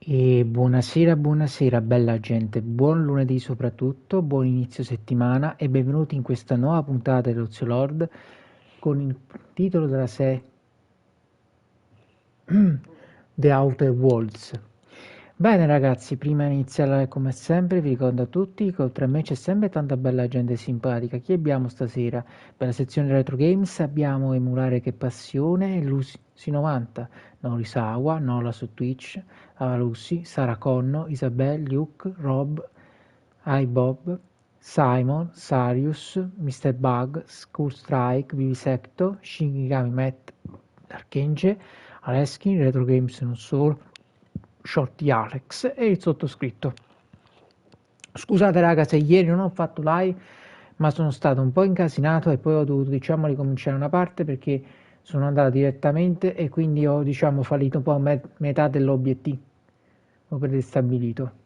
E buonasera, buonasera bella gente, buon lunedì soprattutto, buon inizio settimana e benvenuti in questa nuova puntata di Ozio Lord con il titolo della serie The Outer Worlds. Bene ragazzi, prima di iniziare come sempre vi ricordo a tutti che oltre a me c'è sempre tanta bella gente simpatica. Chi abbiamo stasera? Per la sezione Retro Games abbiamo Emulare che Passione, Lucy90, Norisawa, Nola su Twitch, Avalussi, Sara Conno, Isabel, Luke, Rob, iBob, Simon, Sarius, Mr. Bug, School Strike, Vivisecto, Shinigami Matt, Darkenge, Aleskin, Retro Games non solo, Shorty Alex e il sottoscritto. Scusate raga se ieri non ho fatto live, ma sono stato un po' incasinato e poi ho dovuto diciamo ricominciare una parte perché sono andato direttamente e quindi ho diciamo fallito un po' metà dell'obiettivo prestabilito.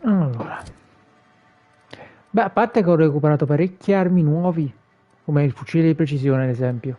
Allora, beh, a parte che ho recuperato parecchie armi nuovi, come il fucile di precisione ad esempio.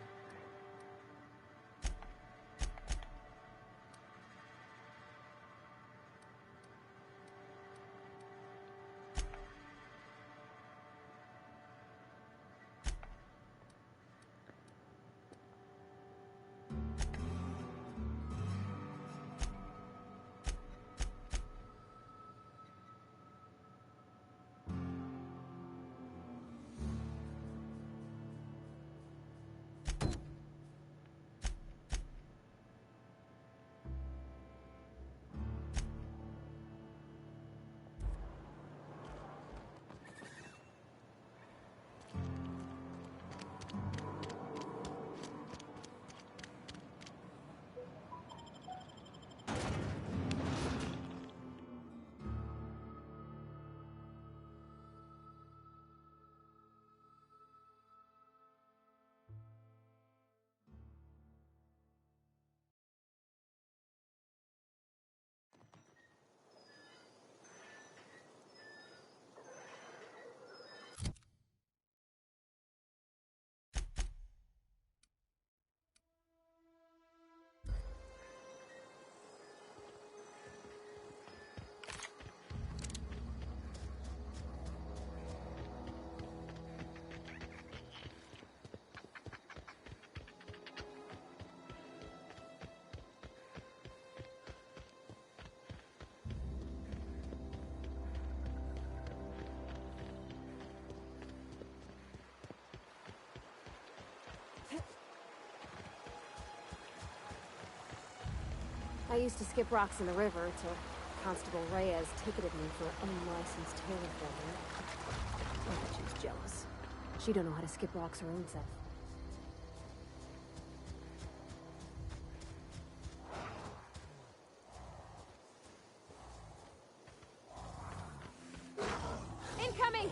I used to skip rocks in the river till Constable Reyes ticketed me for unlicensed tailor filming. I bet she was jealous. She don't know how to skip rocks her own self. Incoming!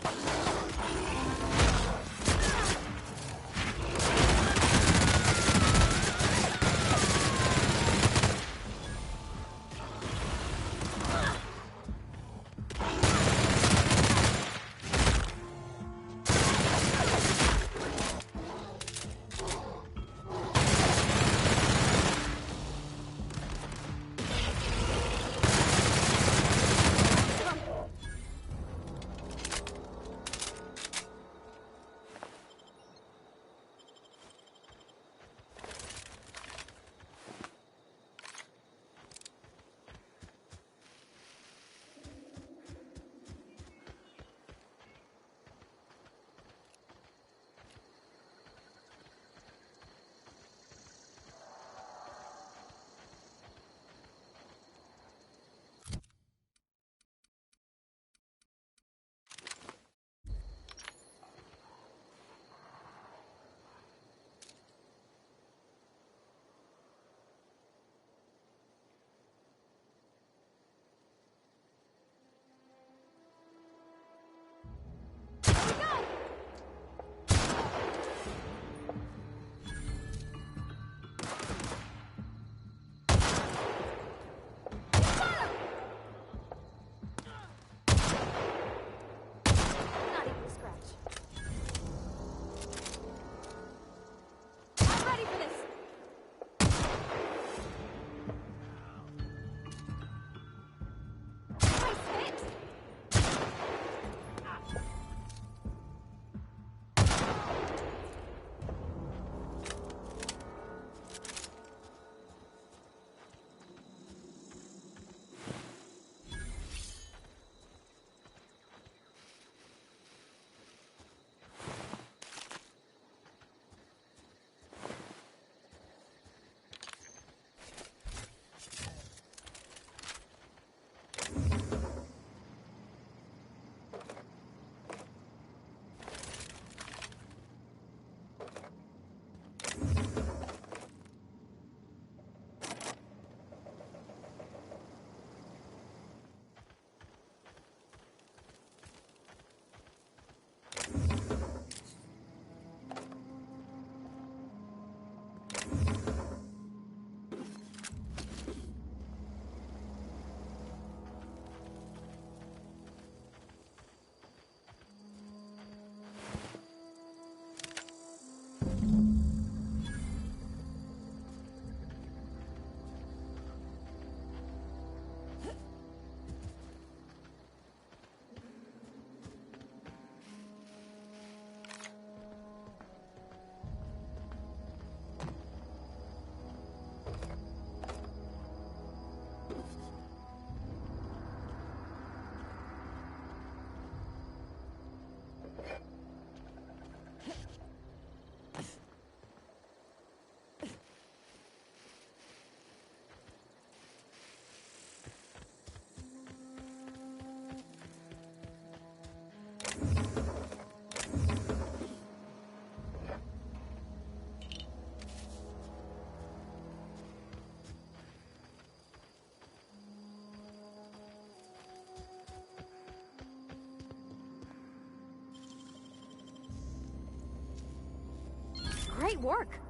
Great work.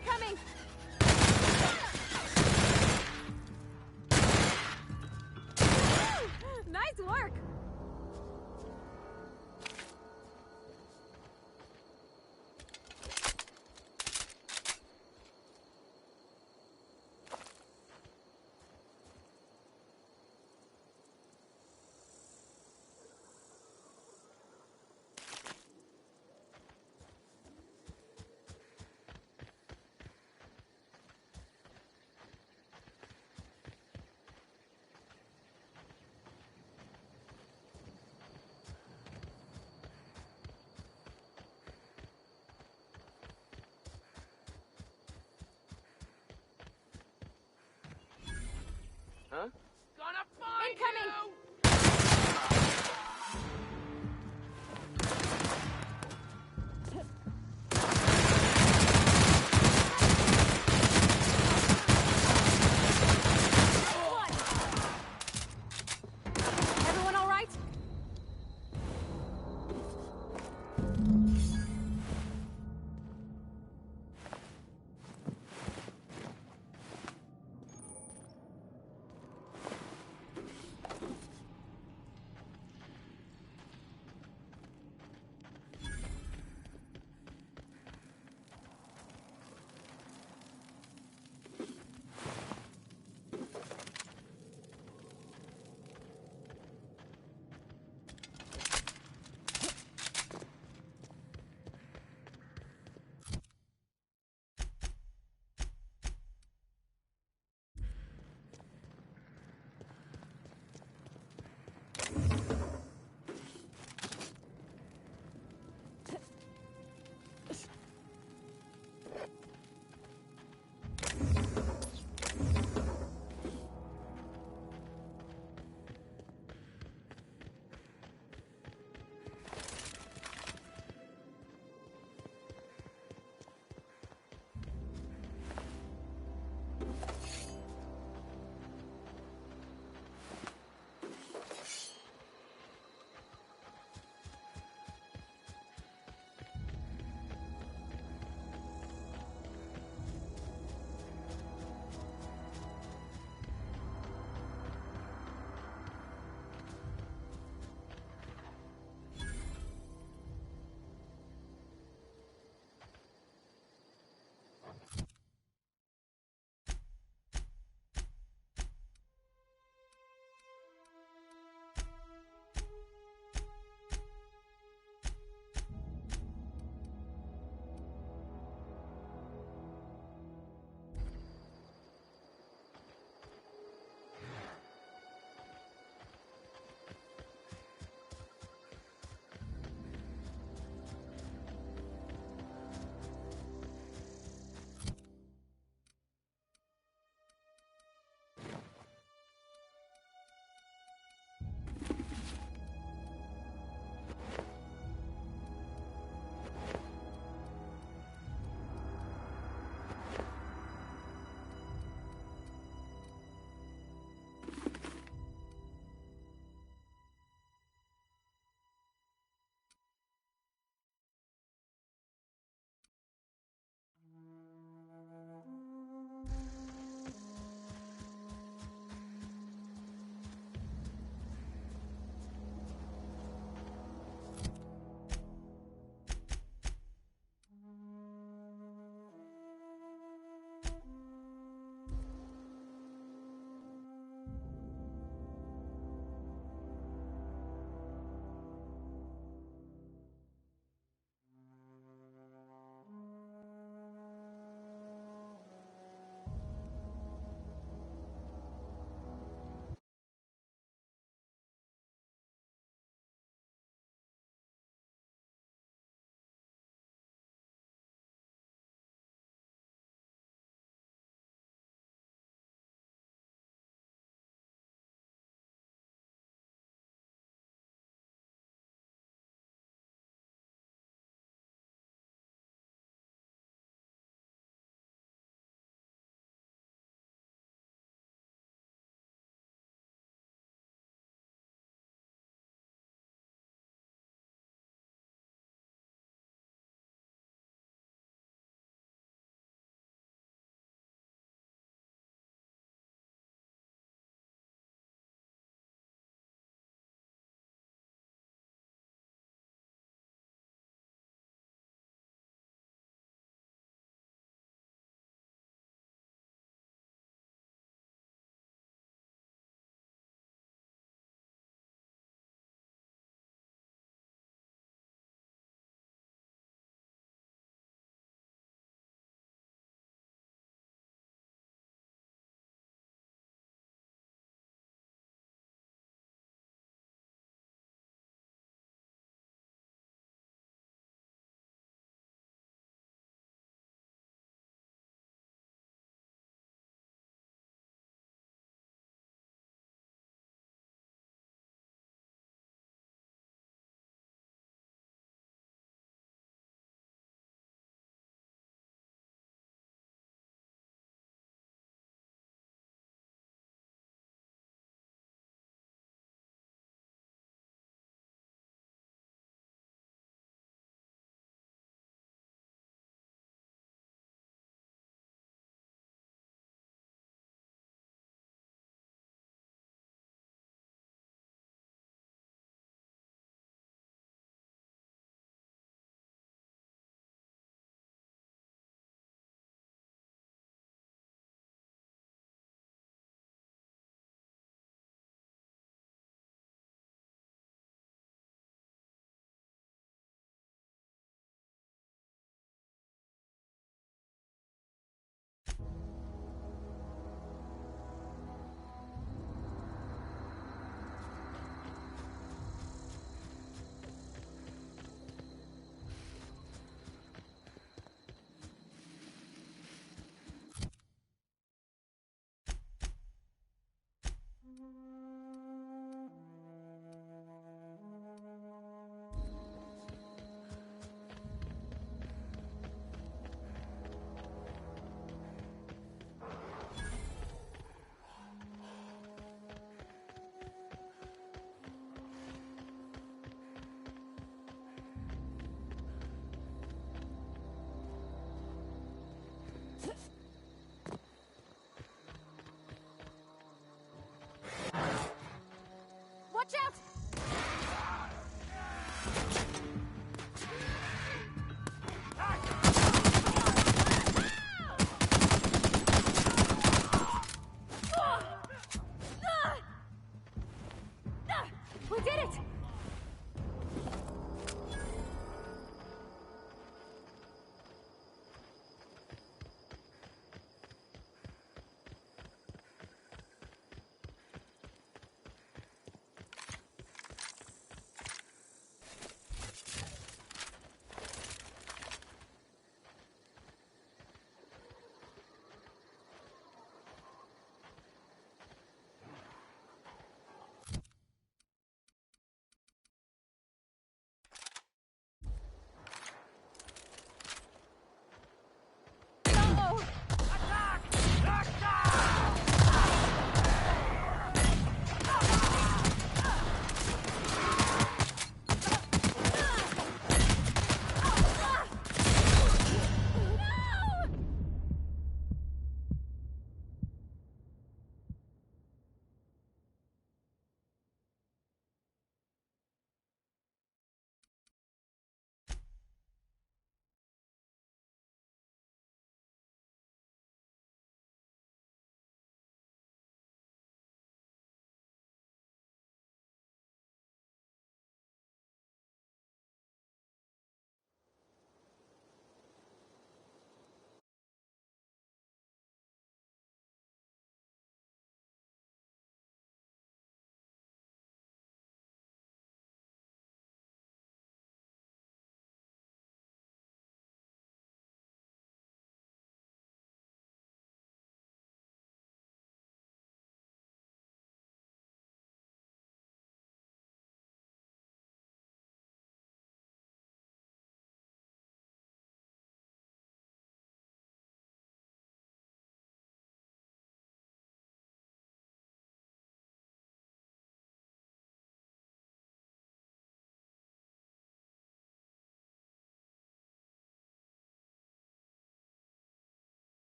Incoming! Nice work!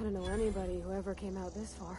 I don't know anybody who ever came out this far.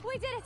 We did it!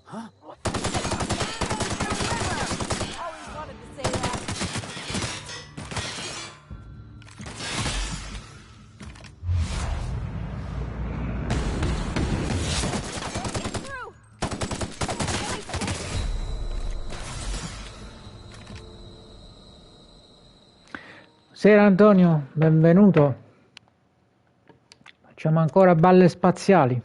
Huh? Always wanted to say that. Get through! Buonasera Antonio, benvenuto. Facciamo ancora balle spaziali.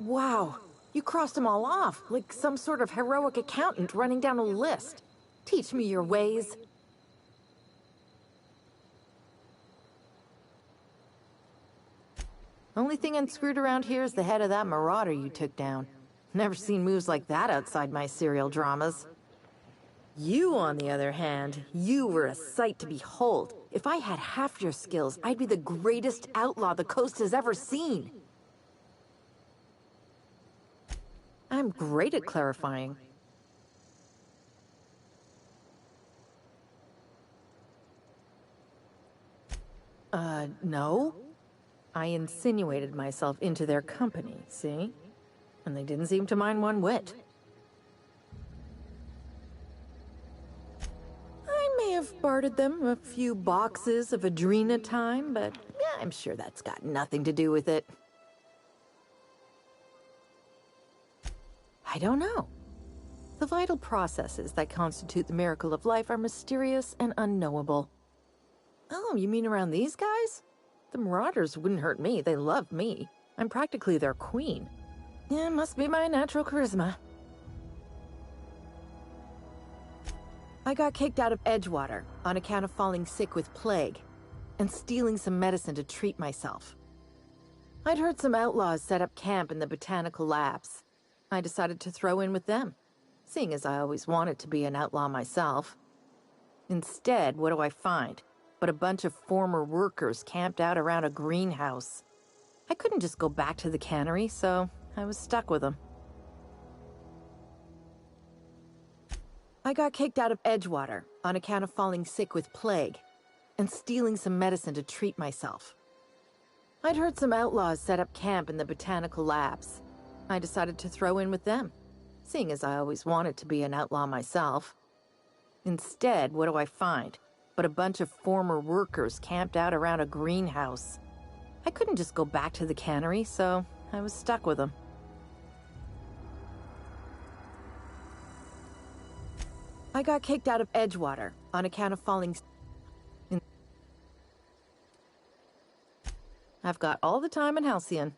Wow, you crossed them all off, like some sort of heroic accountant running down a list. Teach me your ways. Only thing unscrewed around here is the head of that marauder you took down. Never seen moves like that outside my serial dramas. You, on the other hand, you were a sight to behold. If I had half your skills, I'd be the greatest outlaw the coast has ever seen. I'm great at clarifying. No. I insinuated myself into their company, see? And they didn't seem to mind one whit. I may have bartered them a few boxes of Adrena time, but yeah, I'm sure that's got nothing to do with it. I don't know. The vital processes that constitute the miracle of life are mysterious and unknowable. Oh, you mean around these guys? The Marauders wouldn't hurt me. They love me. I'm practically their queen. Yeah, must be my natural charisma. I got kicked out of Edgewater on account of falling sick with plague and stealing some medicine to treat myself. I'd heard some outlaws set up camp in the botanical labs. I decided to throw in with them, seeing as I always wanted to be an outlaw myself. Instead, what do I find but a bunch of former workers camped out around a greenhouse? I couldn't just go back to the cannery, so I was stuck with them. I got kicked out of Edgewater on account of falling sick with plague and stealing some medicine to treat myself. I'd heard some outlaws set up camp in the botanical labs. I decided to throw in with them, seeing as I always wanted to be an outlaw myself. Instead, what do I find but a bunch of former workers camped out around a greenhouse? I couldn't just go back to the cannery, so I was stuck with them. I got kicked out of Edgewater on account of falling. I've got all the time in Halcyon.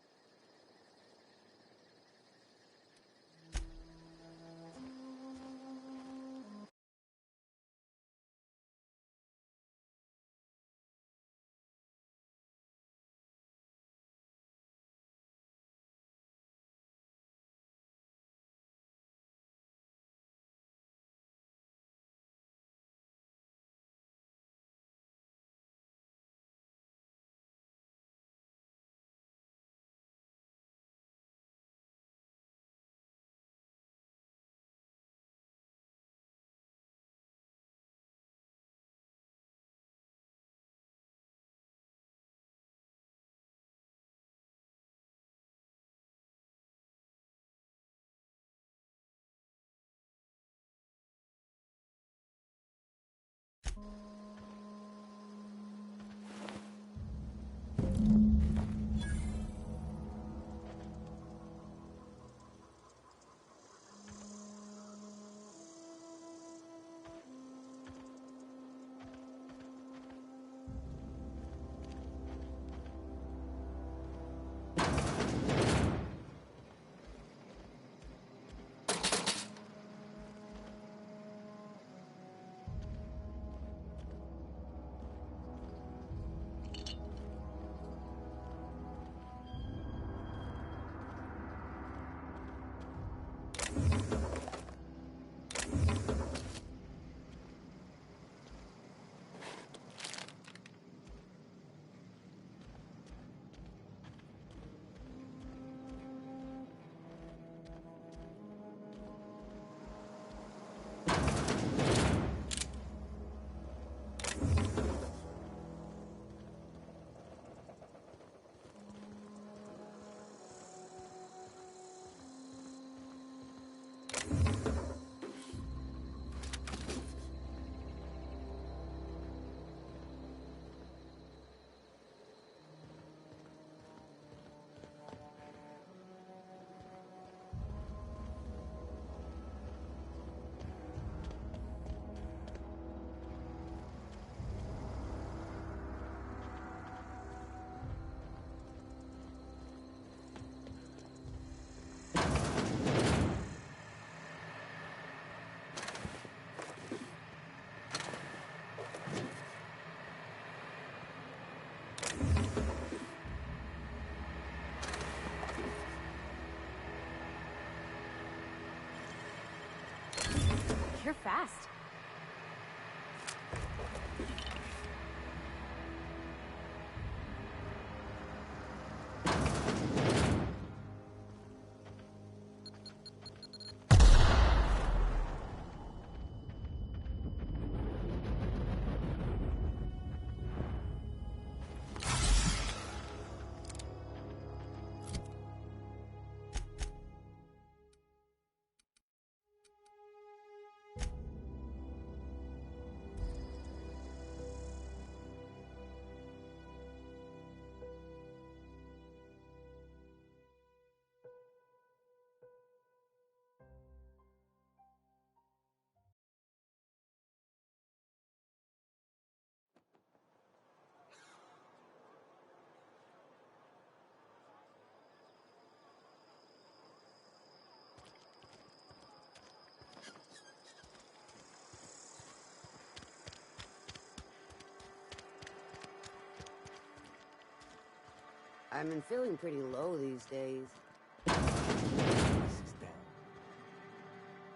You're fast. I've been feeling pretty low these days.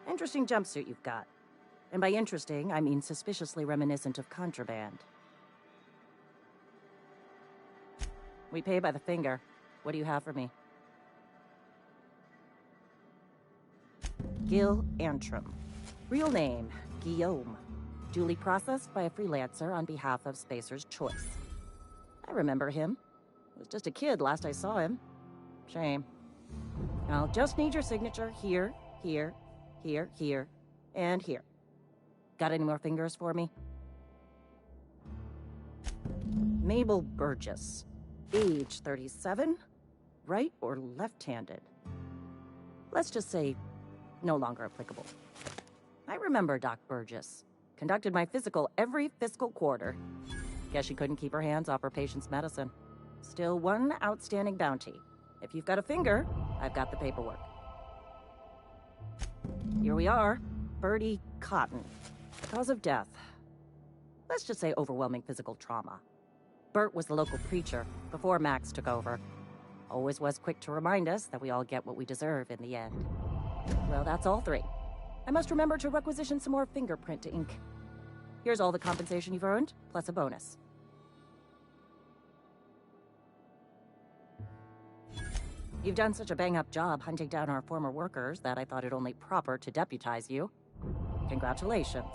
Interesting jumpsuit you've got. And by interesting, I mean suspiciously reminiscent of contraband. We pay by the finger. What do you have for me? Gil Antrim. Real name, Guillaume. Duly processed by a freelancer on behalf of Spacer's Choice. I remember him. Was just a kid last I saw him. Shame. I'll just need your signature here, here, here, here, and here. Got any more fingers for me? Mabel Burgess. Age 37. Right or left-handed? Let's just say no longer applicable. I remember Doc Burgess. Conducted my physical every fiscal quarter. Guess she couldn't keep her hands off her patient's medicine. Still one outstanding bounty. If you've got a finger, I've got the paperwork. Here we are. Bertie Cotton. Cause of death. Let's just say overwhelming physical trauma. Bert was the local preacher before Max took over. Always was quick to remind us that we all get what we deserve in the end. Well, that's all three. I must remember to requisition some more fingerprint ink. Here's all the compensation you've earned, plus a bonus. You've done such a bang-up job hunting down our former workers that I thought it only proper to deputize you. Congratulations.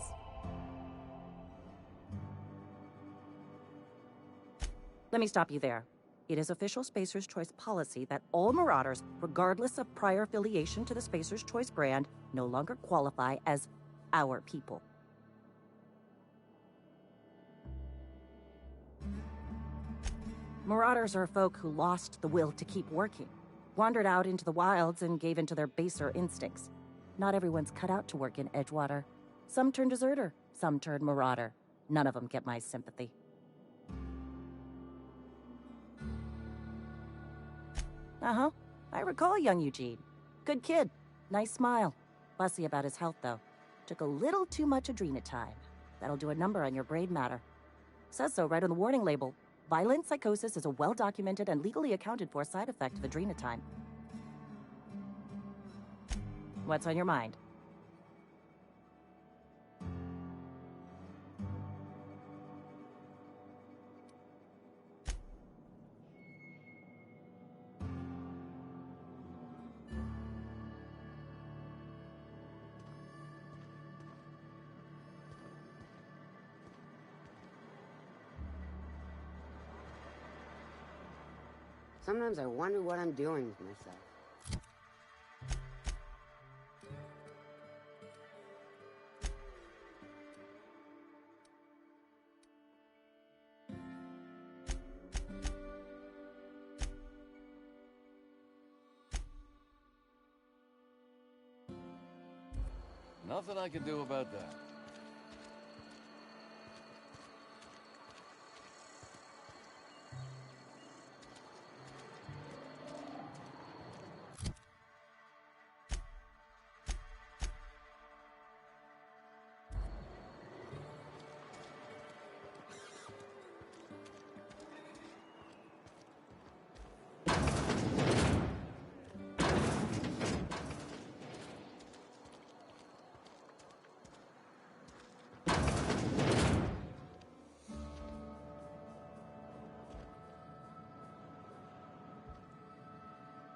Let me stop you there. It is official Spacer's Choice policy that all Marauders, regardless of prior affiliation to the Spacer's Choice brand, no longer qualify as our people. Marauders are folk who lost the will to keep working, wandered out into the wilds and gave into their baser instincts. Not everyone's cut out to work in Edgewater. Some turn deserter, some turn marauder. None of them get my sympathy. Uh-huh. I recall young Eugene. Good kid. Nice smile. Fussy about his health, though. Took a little too much adrenatime. That'll do a number on your brain matter. Says so right on the warning label. Violent psychosis is a well-documented and legally accounted for side effect of adrenatime. What's on your mind? Sometimes I wonder what I'm doing with myself. Nothing I can do about that.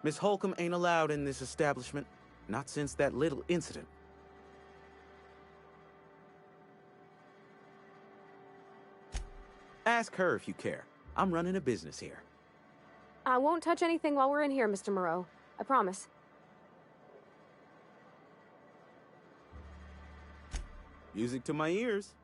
Miss Holcomb ain't allowed in this establishment. Not since that little incident. Ask her if you care. I'm running a business here. I won't touch anything while we're in here, Mr. Moreau. I promise. Music to my ears.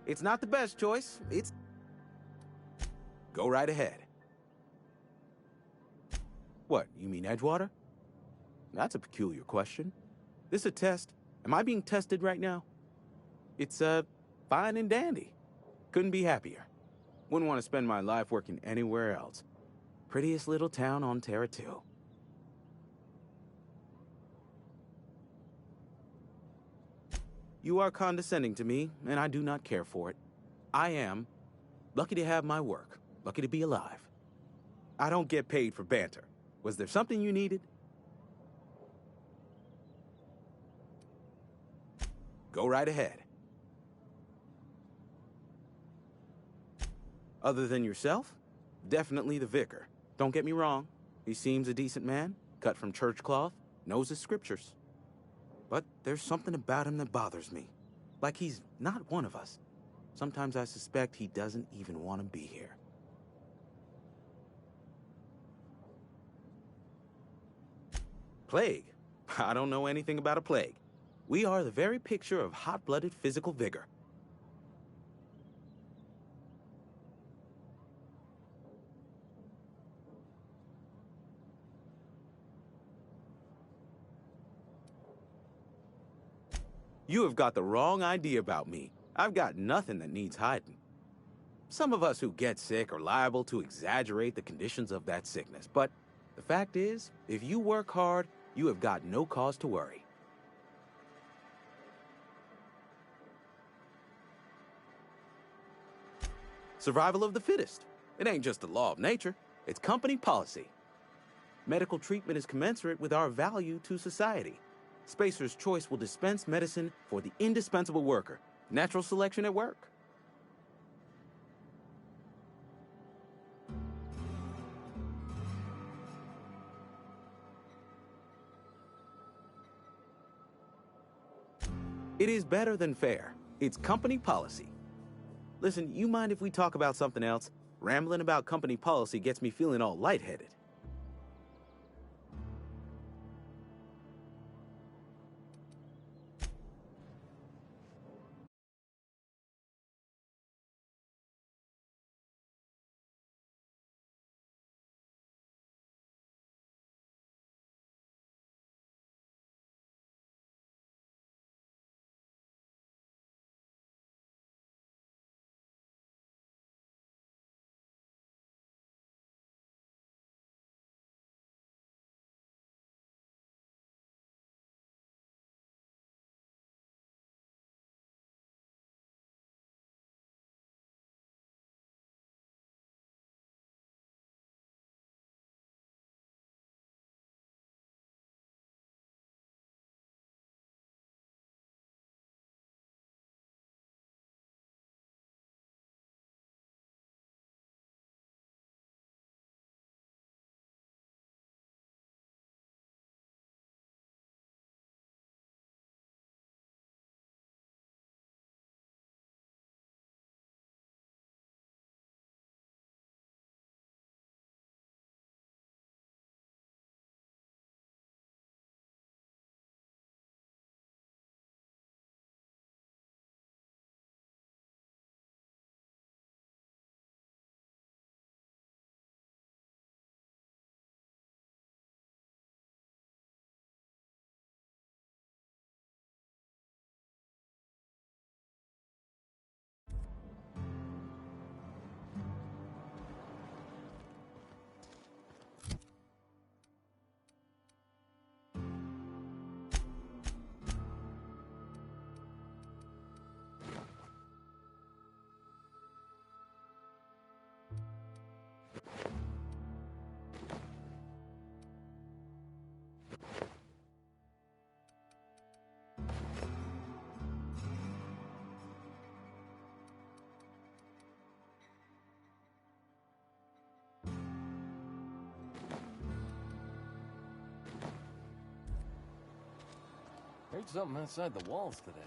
It's not the best choice. It's... Go right ahead. What, you mean Edgewater? That's a peculiar question. This a test? Am I being tested right now? It's, fine and dandy. Couldn't be happier. Wouldn't want to spend my life working anywhere else. Prettiest little town on Terra 2. You are condescending to me, and I do not care for it. I am lucky to have my work, lucky to be alive. I don't get paid for banter. Was there something you needed? Go right ahead. Other than yourself? Definitely the vicar. Don't get me wrong. He seems a decent man, cut from church cloth, knows his scriptures. But there's something about him that bothers me. Like he's not one of us. Sometimes I suspect he doesn't even want to be here. Plague? I don't know anything about a plague. We are the very picture of hot-blooded physical vigor. You have got the wrong idea about me. I've got nothing that needs hiding. Some of us who get sick are liable to exaggerate the conditions of that sickness, but the fact is, if you work hard, you have got no cause to worry. Survival of the fittest. It ain't just the law of nature, it's company policy. Medical treatment is commensurate with our value to society. Spacer's Choice will dispense medicine for the indispensable worker. Natural selection at work. It is better than fair. It's company policy. Listen, you mind if we talk about something else? Rambling about company policy gets me feeling all lightheaded. Heard something outside the walls today.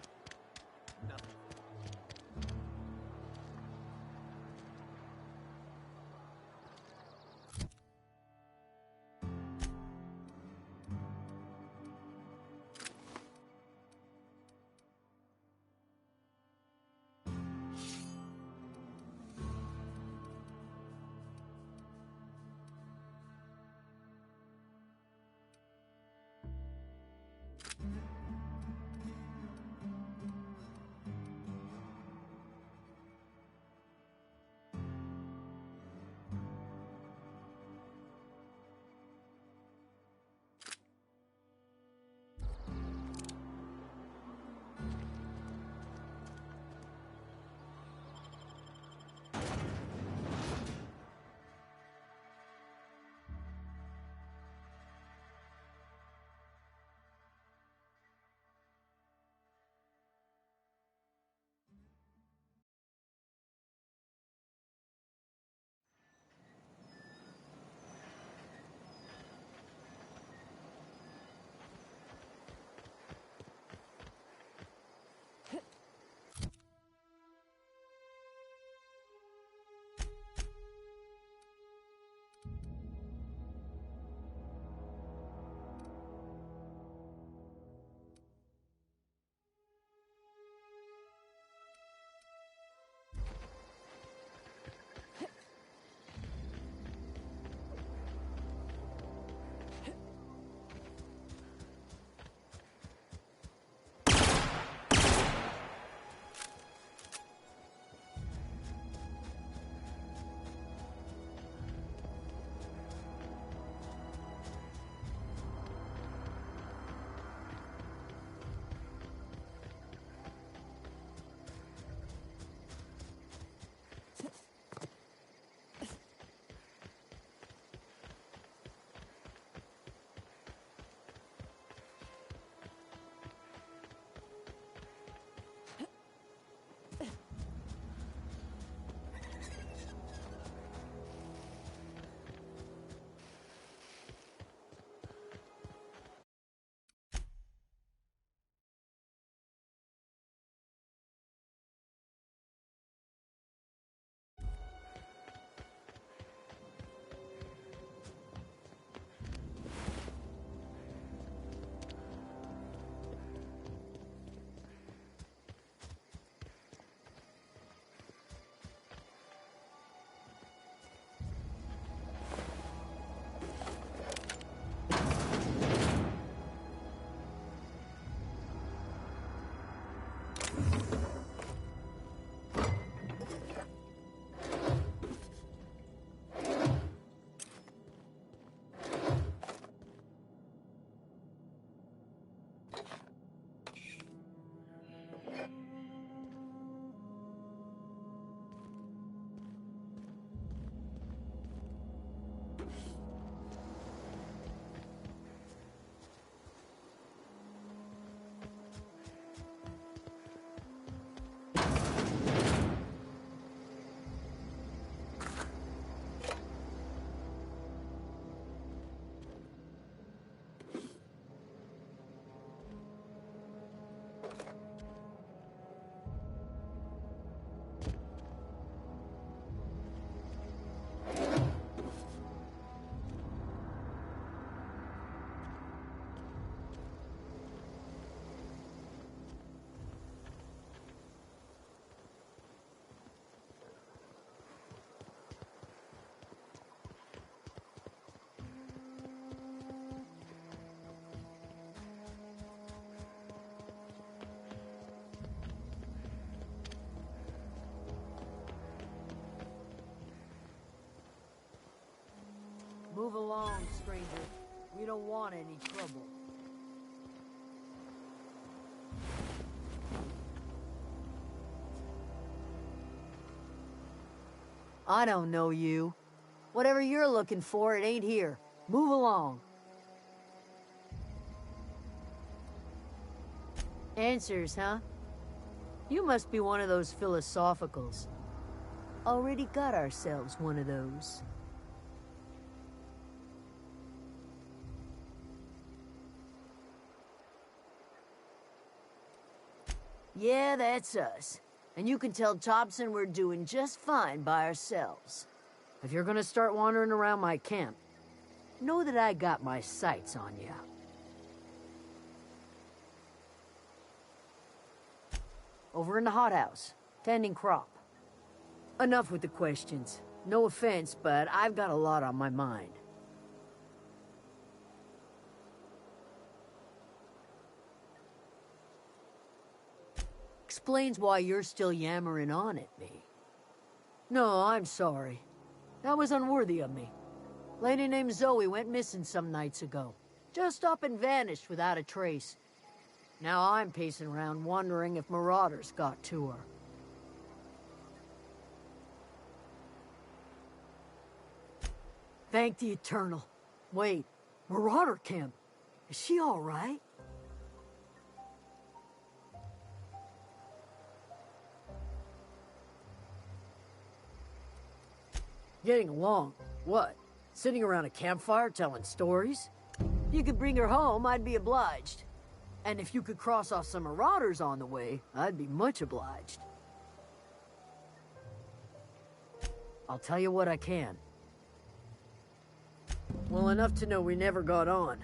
Move along, stranger. We don't want any trouble. I don't know you. Whatever you're looking for, it ain't here. Move along. Answers, huh? You must be one of those philosophicals. Already got ourselves one of those. Yeah, that's us. And you can tell Thompson we're doing just fine by ourselves. If you're gonna start wandering around my camp, know that I got my sights on you. Over in the hothouse, tending crop. Enough with the questions. No offense, but I've got a lot on my mind. Explains why you're still yammering on at me. No, I'm sorry. That was unworthy of me. Lady named Zoe went missing some nights ago. Just up and vanished without a trace. Now I'm pacing around wondering if marauders got to her. Thank the Eternal. Wait, Marauder Camp. Is she all right? Getting along. What? Sitting around a campfire telling stories? You could bring her home, I'd be obliged. And if you could cross off some marauders on the way, I'd be much obliged. I'll tell you what I can. Well, enough to know we never got on.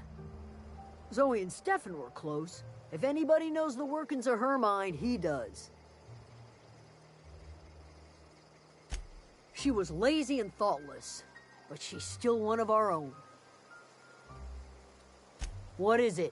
Zoe and Stefan were close. If anybody knows the workings of her mind, he does. She was lazy and thoughtless, but she's still one of our own. What is it?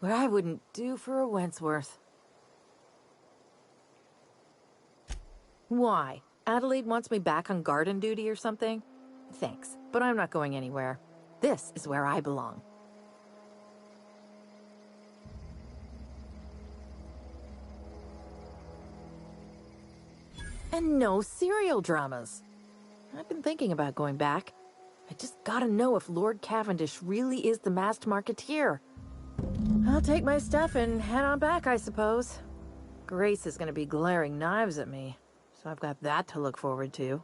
where I wouldn't do for a Wentworth. Why? Adelaide wants me back on garden duty or something? Thanks, but I'm not going anywhere. This is where I belong. And no serial dramas. I've been thinking about going back. I just gotta know if Lord Cavendish really is the masked marketeer. I'll take my stuff and head on back, I suppose. Grace is gonna be glaring knives at me, so I've got that to look forward to.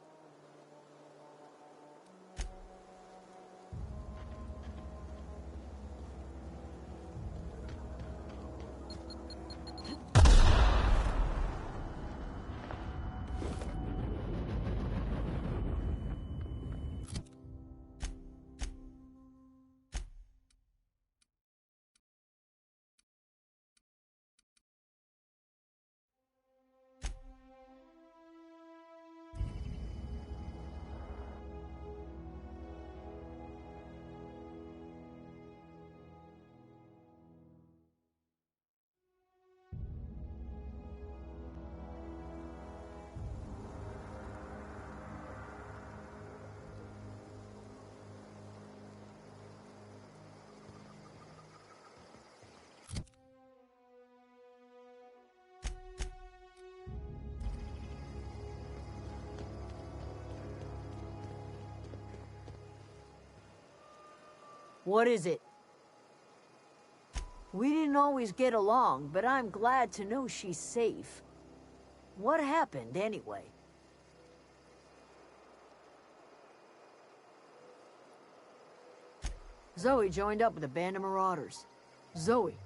What is it? We didn't always get along, but I'm glad to know she's safe. What happened, anyway? Zoe joined up with a band of marauders. Zoe.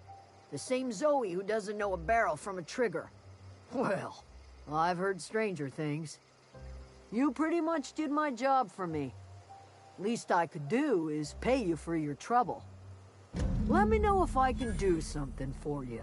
The same Zoe who doesn't know a barrel from a trigger. Well, I've heard stranger things. You pretty much did my job for me. Least I could do is pay you for your trouble. Let me know if I can do something for you.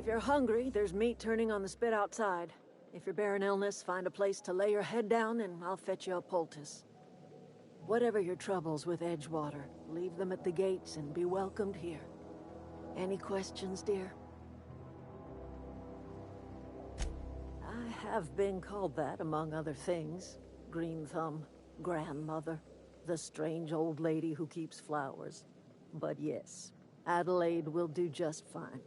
If you're hungry, there's meat turning on the spit outside. If you're bearing illness, find a place to lay your head down and I'll fetch you a poultice. Whatever your troubles with Edgewater, leave them at the gates and be welcomed here. Any questions, dear? I have been called that, among other things. Green Thumb, grandmother, the strange old lady who keeps flowers. But yes, Adelaide will do just fine.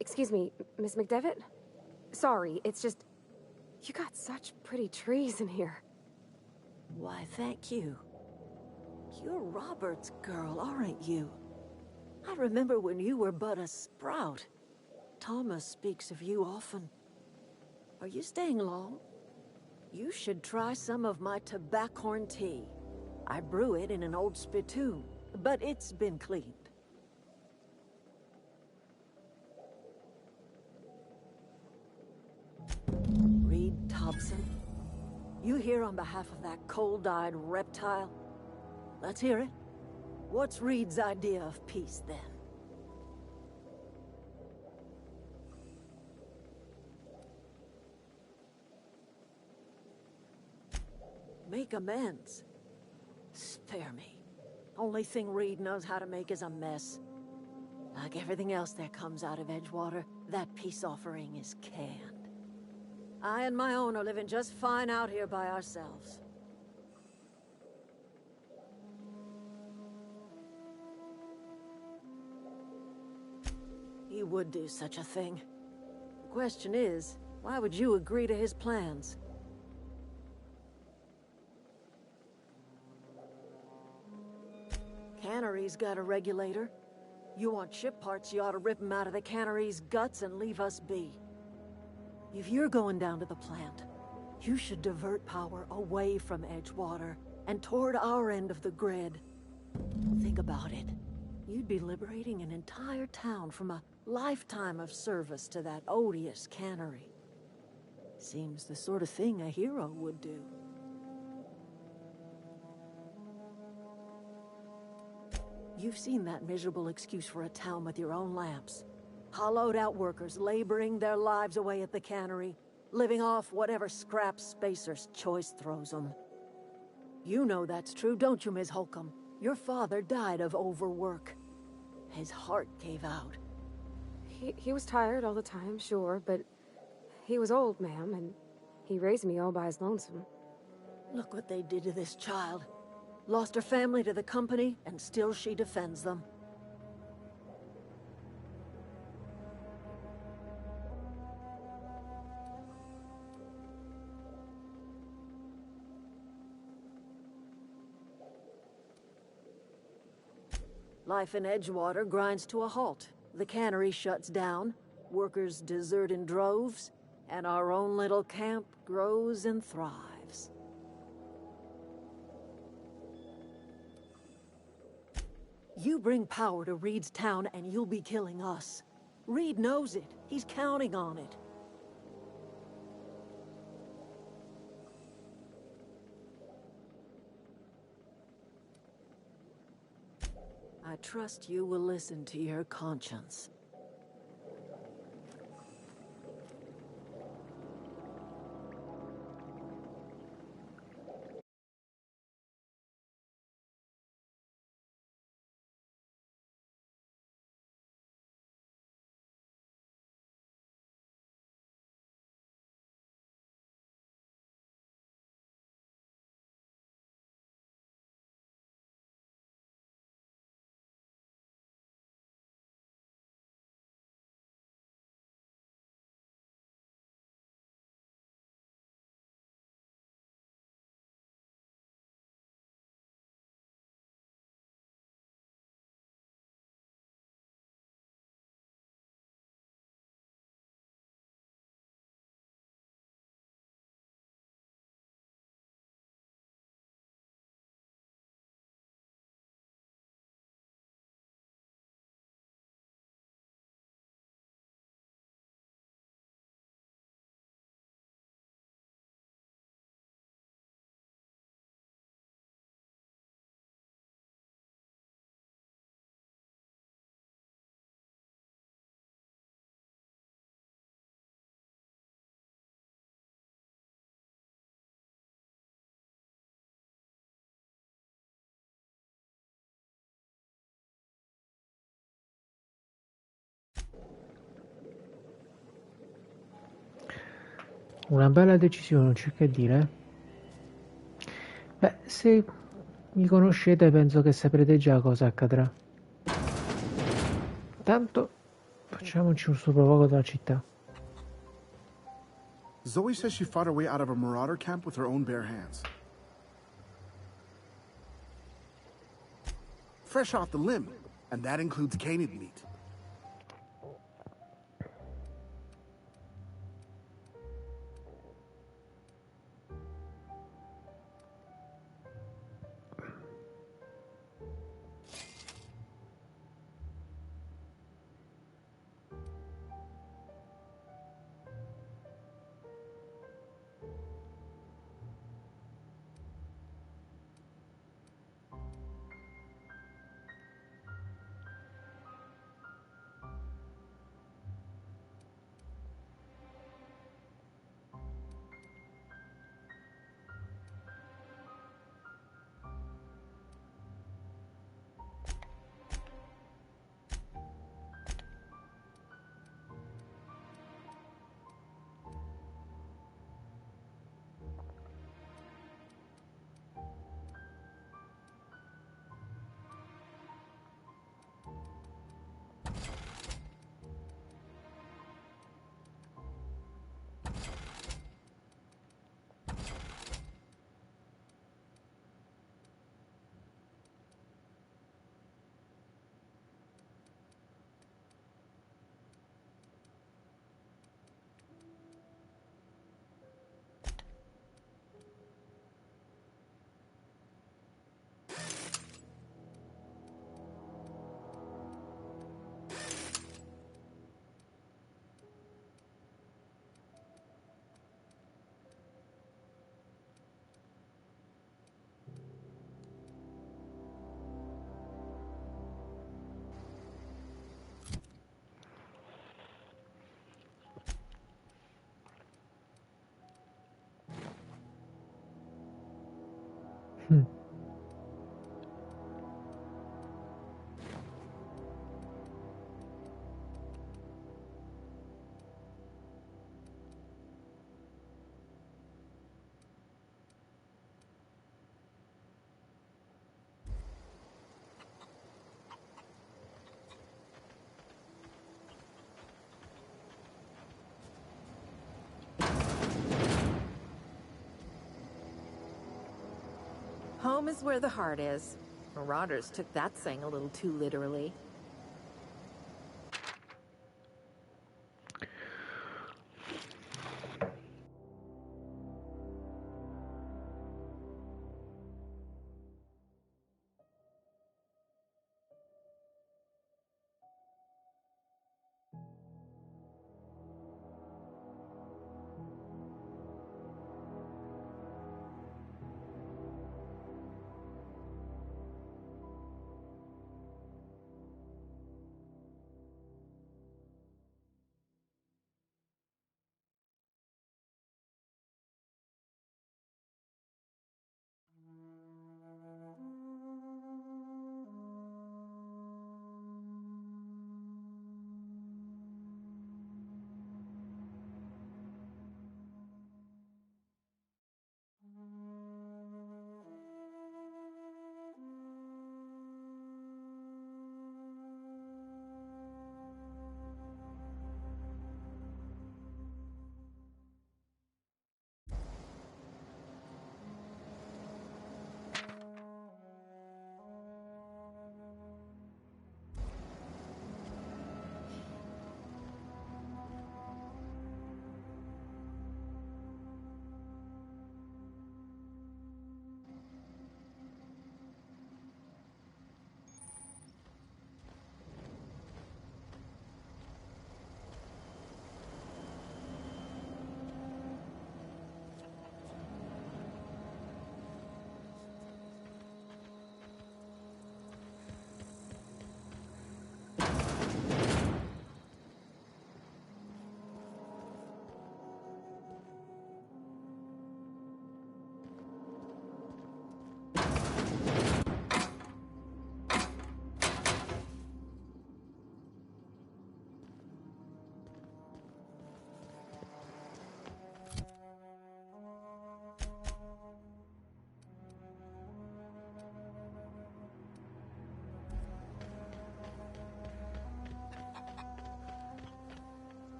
Excuse me, Miss McDevitt? Sorry, it's just... You got such pretty trees in here. Why, thank you. You're Robert's girl, aren't you? I remember when you were but a sprout. Thomas speaks of you often. Are you staying long? You should try some of my tobaccorn tea. I brew it in an old spittoon, but it's been cleaned. Reed Thompson? You here on behalf of that cold-eyed reptile? Let's hear it. What's Reed's idea of peace, then? Make amends. Spare me. Only thing Reed knows how to make is a mess. Like everything else that comes out of Edgewater, that peace offering is canned. I and my own are living just fine out here by ourselves. He would do such a thing. The question is, why would you agree to his plans? Cannery's got a regulator. You want ship parts, you ought to rip them out of the cannery's guts and leave us be. If you're going down to the plant, you should divert power away from Edgewater and toward our end of the grid. Think about it. You'd be liberating an entire town from a lifetime of service to that odious cannery. Seems the sort of thing a hero would do. You've seen that miserable excuse for a town with your own lamps. Hollowed out workers laboring their lives away at the cannery, living off whatever scraps Spacer's choice throws them. You know that's true, don't you, Ms. Holcomb? Your father died of overwork. His heart gave out. He was tired all the time, sure, but he was old, ma'am, and he raised me all by his lonesome. Look what they did to this child. Lost her family to the company, and still she defends them. Life in Edgewater grinds to a halt. The cannery shuts down, workers desert in droves, and our own little camp grows and thrives. You bring power to Reed's town and you'll be killing us. Reed knows it. He's counting on it. I trust you will listen to your conscience. Una bella decisione, non c'è che dire. Beh, se mi conoscete penso che saprete già cosa accadrà. Tanto facciamoci un sopralluogo della città. Zoe says she fought her way out of a marauder camp with her own bare hands. Fresh off the limb, and that includes canid meat. Home is where the heart is. Marauders took that saying a little too literally.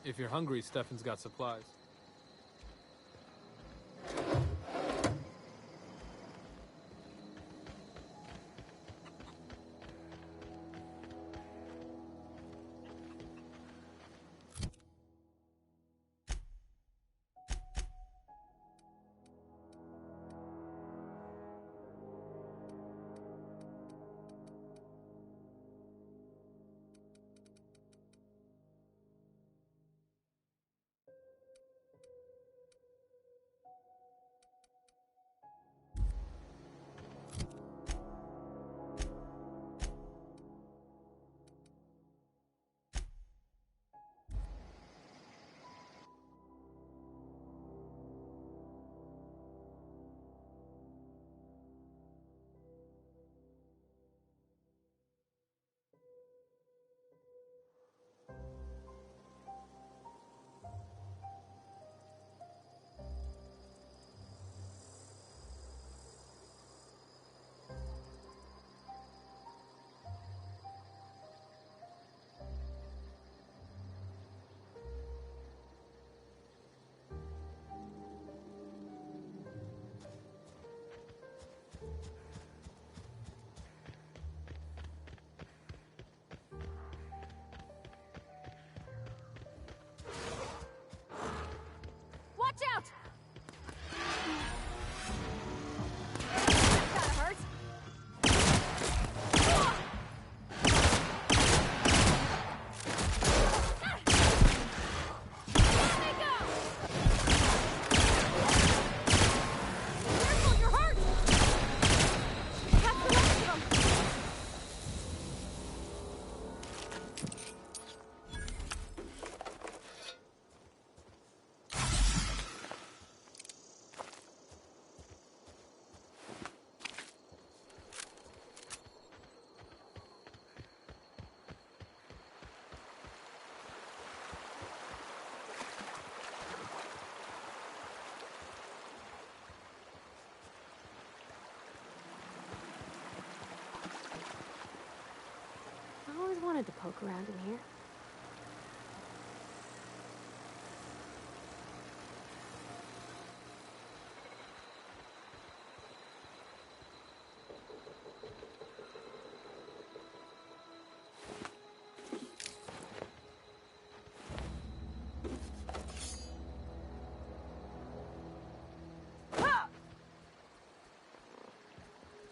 If you're hungry, Stefan's got supplies. always wanted to poke around in here.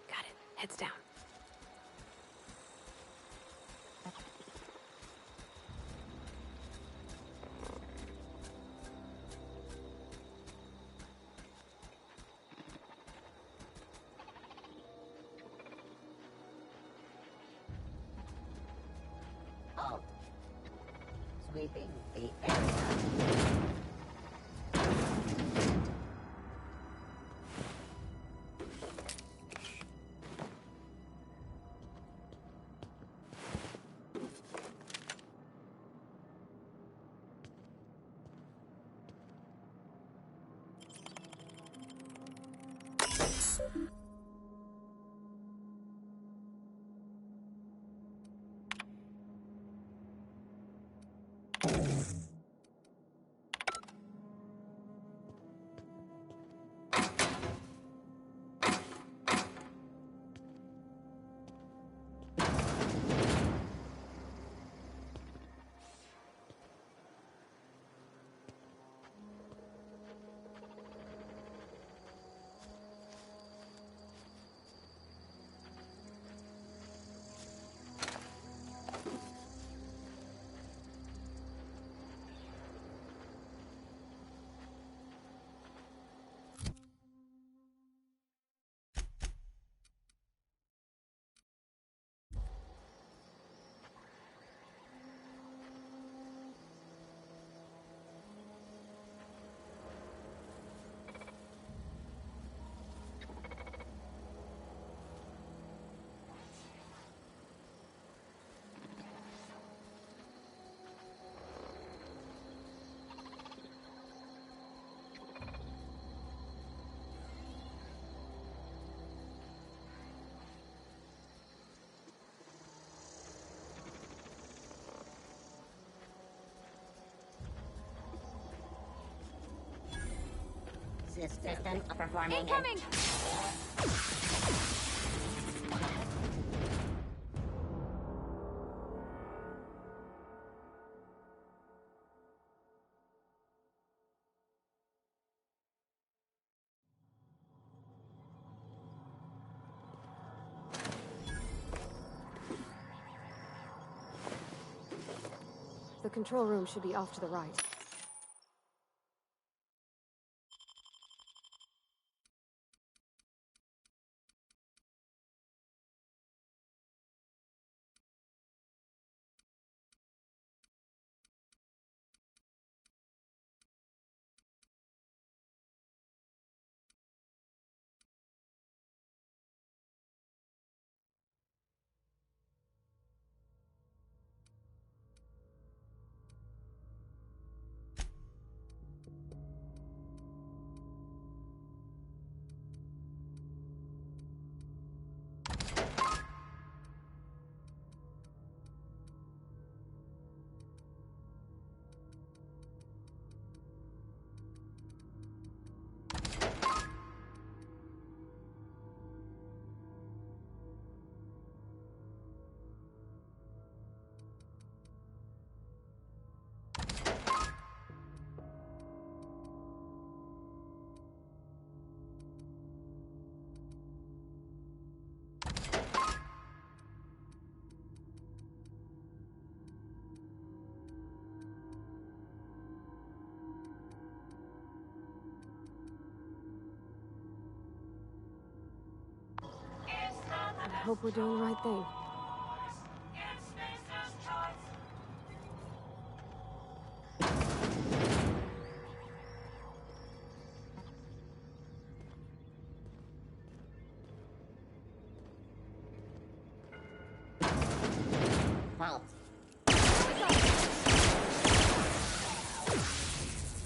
Got it. Heads down. Oh. Sweeping the area. System performing. Incoming! The control room should be off to the right. I hope we're doing the right thing. Well,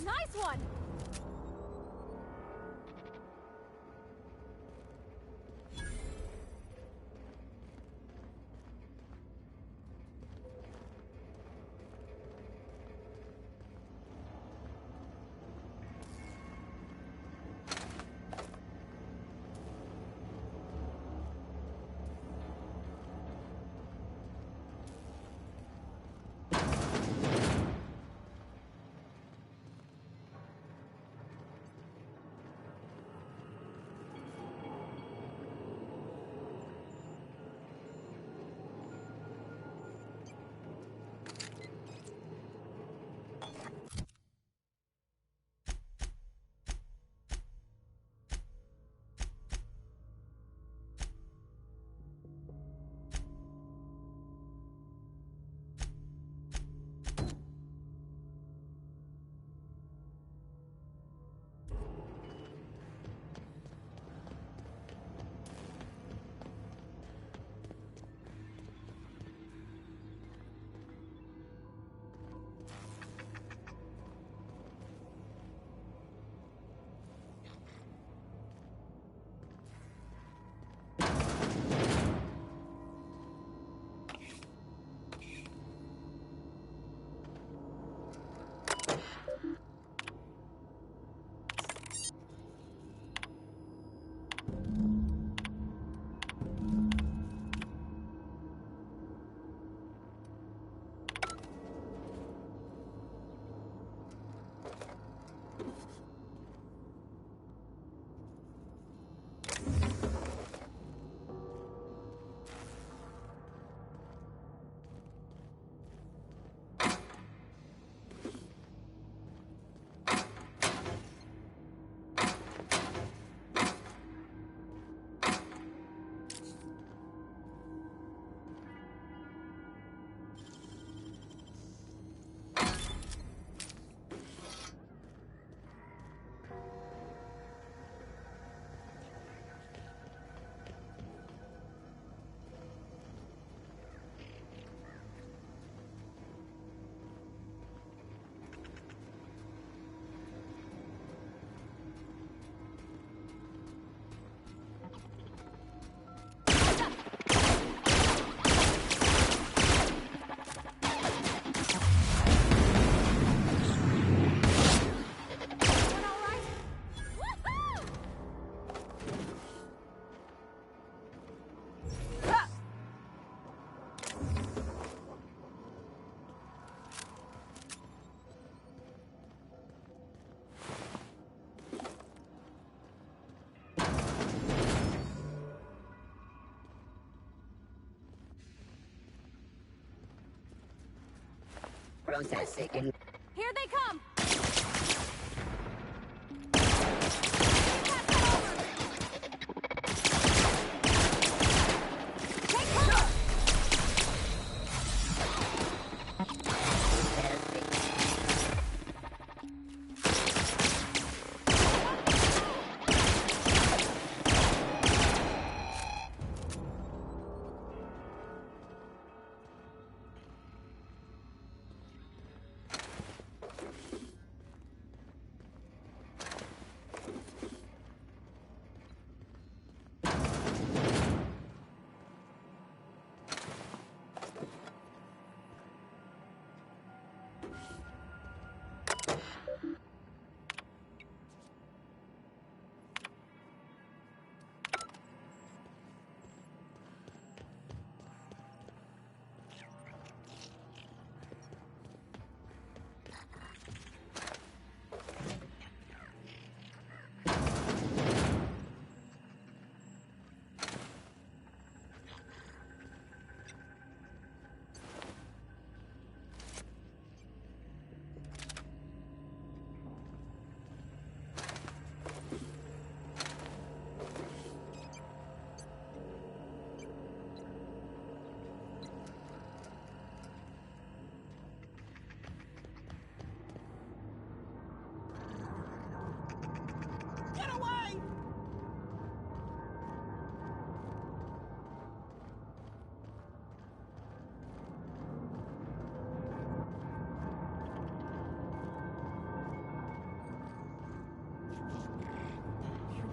Nice one! Processing. Here they come!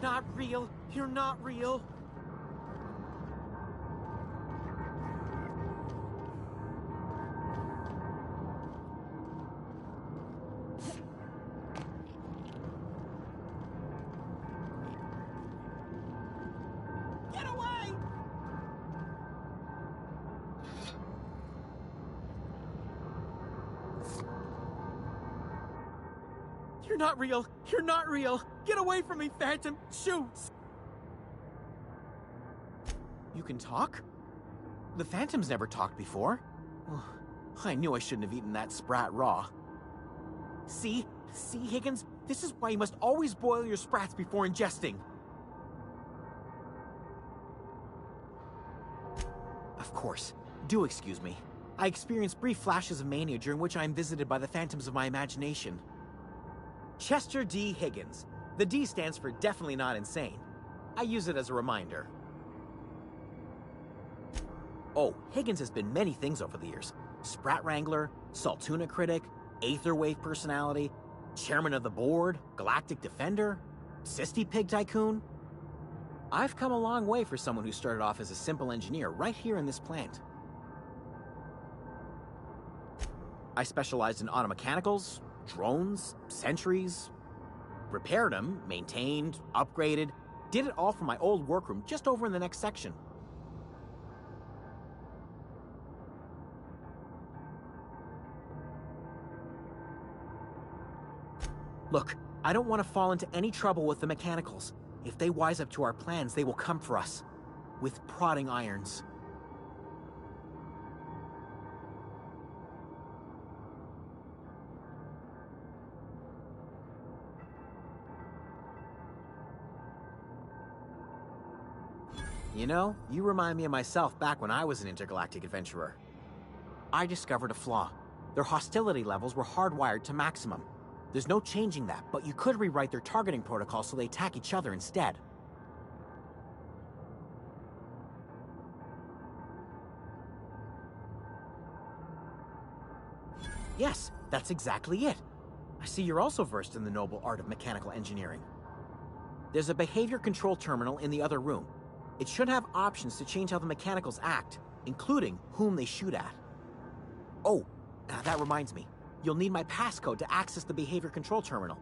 Not real. You're not real. Get away! You're not real. You're not real. Get away from me, Phantom. Shoot! You can talk? The Phantom's never talked before. Oh, I knew I shouldn't have eaten that sprat raw. See? See, Higgins? This is why you must always boil your sprats before ingesting. Of course. Do excuse me. I experience brief flashes of mania during which I am visited by the phantoms of my imagination. Chester D. Higgins. The D stands for definitely not insane. I use it as a reminder. Oh, Higgins has been many things over the years. Sprat Wrangler, Saltuna Critic, Aetherwave Personality, Chairman of the Board, Galactic Defender, Sisty Pig Tycoon. I've come a long way for someone who started off as a simple engineer right here in this plant. I specialized in automechanicals, drones, sentries, repaired them, maintained, upgraded, did it all from my old workroom just over in the next section. Look, I don't want to fall into any trouble with the mechanicals. If they wise up to our plans, they will come for us. With prodding irons. You know, you remind me of myself back when I was an intergalactic adventurer. I discovered a flaw. Their hostility levels were hardwired to maximum. There's no changing that, but you could rewrite their targeting protocol so they attack each other instead. Yes, that's exactly it. I see you're also versed in the noble art of mechanical engineering. There's a behavior control terminal in the other room. It should have options to change how the mechanicals act, including whom they shoot at. Oh, that reminds me. You'll need my passcode to access the behavior control terminal.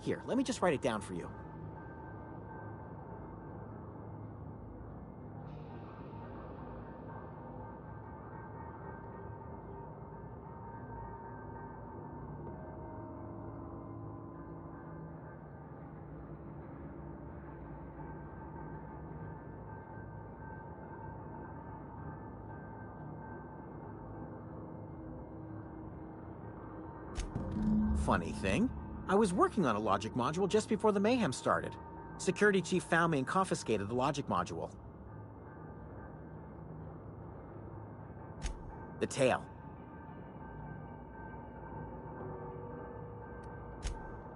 Here, let me just write it down for you. funny thing. I was working on a logic module just before the mayhem started. Security chief found me and confiscated the logic module. The tail.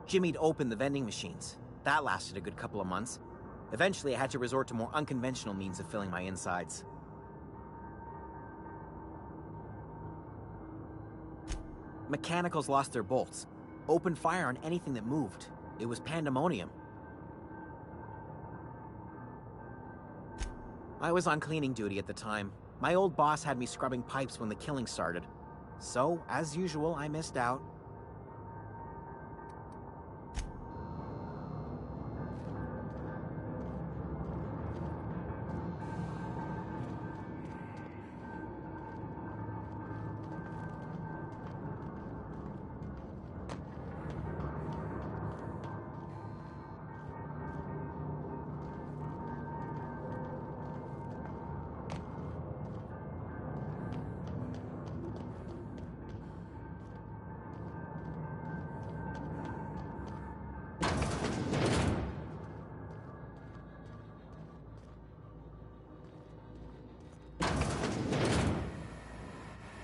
Jimmy'd opened the vending machines. That lasted a good couple of months. Eventually, I had to resort to more unconventional means of filling my insides. Mechanicals lost their bolts. Opened fire on anything that moved. It was pandemonium. I was on cleaning duty at the time. My old boss had me scrubbing pipes when the killing started. So, as usual, I missed out.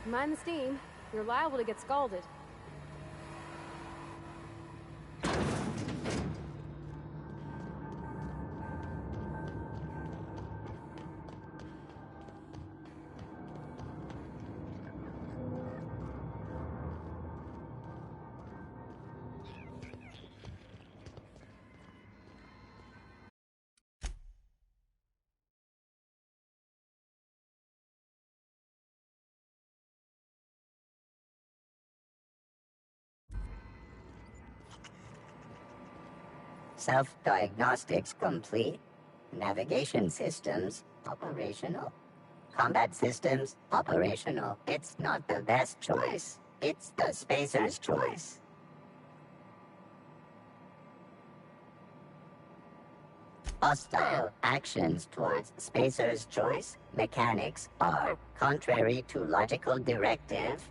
Mind the steam. You're liable to get scalded. Self-diagnostics complete. Navigation systems operational. Combat systems operational. It's not the best choice. It's the spacer's choice. Hostile actions towards spacer's choice mechanics are contrary to logical directive.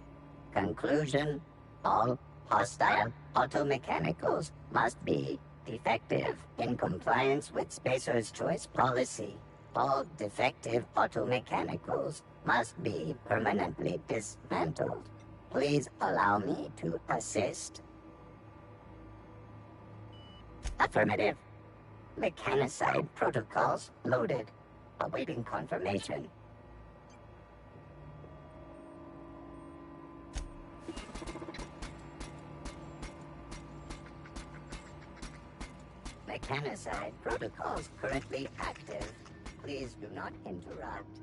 Conclusion: all hostile automechanicals must be defective in compliance with spacer's choice policy. All defective automechanicals must be permanently dismantled. Please allow me to assist. Affirmative. Mechanicide protocols loaded. Awaiting confirmation. Mechanicide protocols currently active. Please do not interrupt.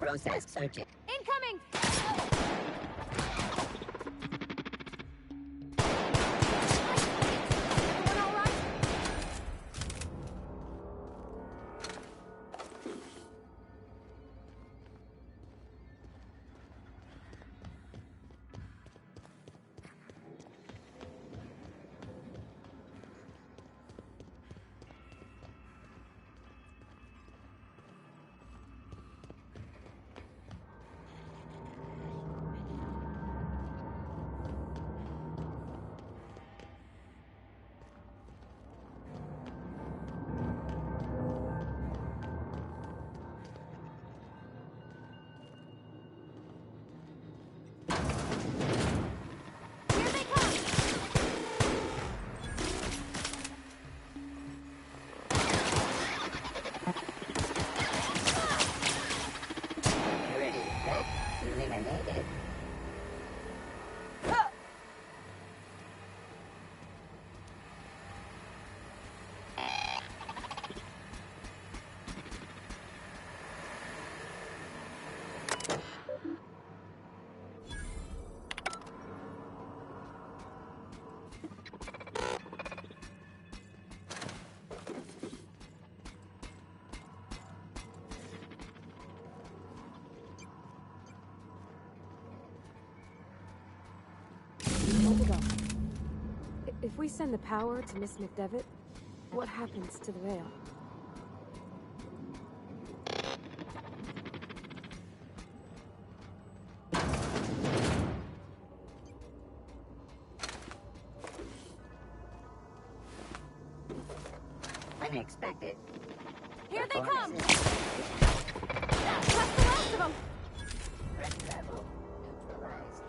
Process searching. Incoming! good to go. If we send the power to Miss McDevitt, what happens to the veil? Unexpected. Here they come! Performances. That's the last of them! Threat level neutralized.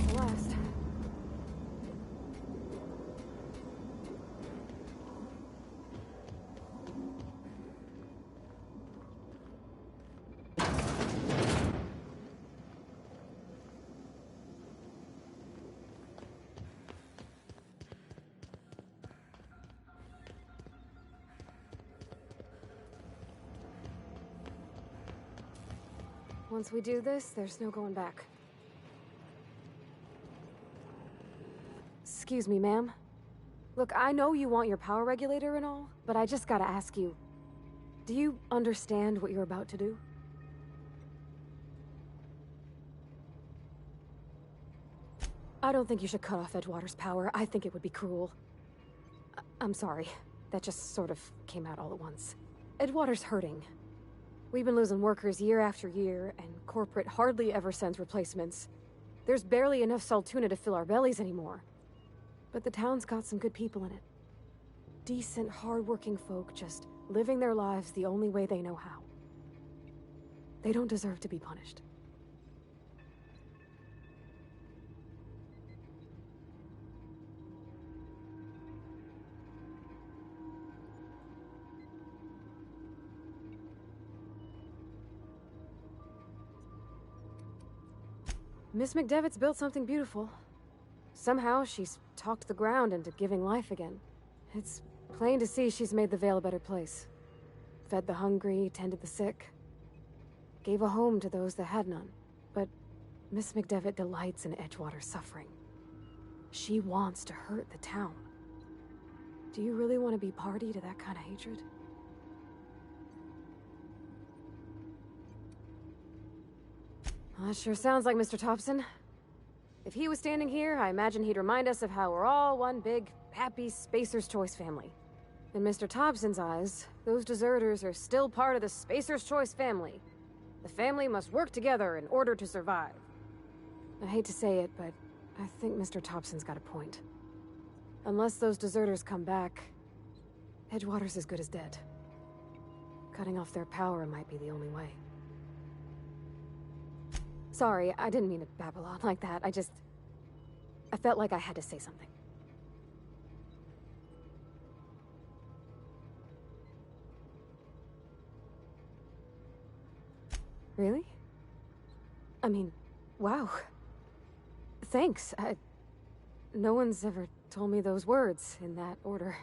The last. Once we do this, there's no going back. Excuse me, ma'am. Look, I know you want your power regulator and all, but I just gotta ask you, do you understand what you're about to do? I don't think you should cut off Edgewater's power. I think it would be cruel. I'm sorry. That just sort of came out all at once. Edgewater's hurting. We've been losing workers year after year, and corporate hardly ever sends replacements. There's barely enough Saltuna to fill our bellies anymore. But the town's got some good people in it. Decent, hard-working folk just living their lives the only way they know how. They don't deserve to be punished. Miss McDevitt's built something beautiful. Somehow, she's talked the ground into giving life again. It's plain to see she's made the Vale a better place. Fed the hungry, tended the sick. Gave a home to those that had none. But Miss McDevitt delights in Edgewater's suffering. She wants to hurt the town. Do you really want to be party to that kind of hatred? Well, that sure sounds like Mr. Thompson. If he was standing here, I imagine he'd remind us of how we're all one big, happy Spacer's Choice family. In Mr. Thompson's eyes, those deserters are still part of the Spacer's Choice family. The family must work together in order to survive. I hate to say it, but I think Mr. Thompson's got a point. Unless those deserters come back, Edgewater's as good as dead. Cutting off their power might be the only way. Sorry, I didn't mean to babble on like that. I felt like I had to say something. Really? I mean, wow. Thanks. No one's ever told me those words in that order.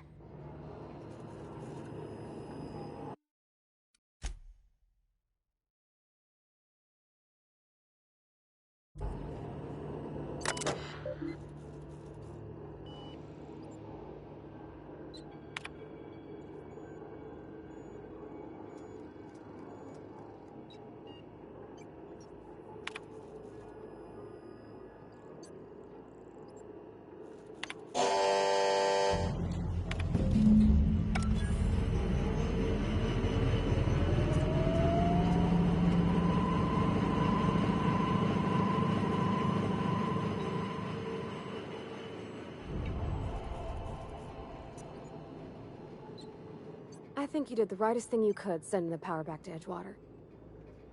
I think you did the rightest thing you could, sending the power back to Edgewater.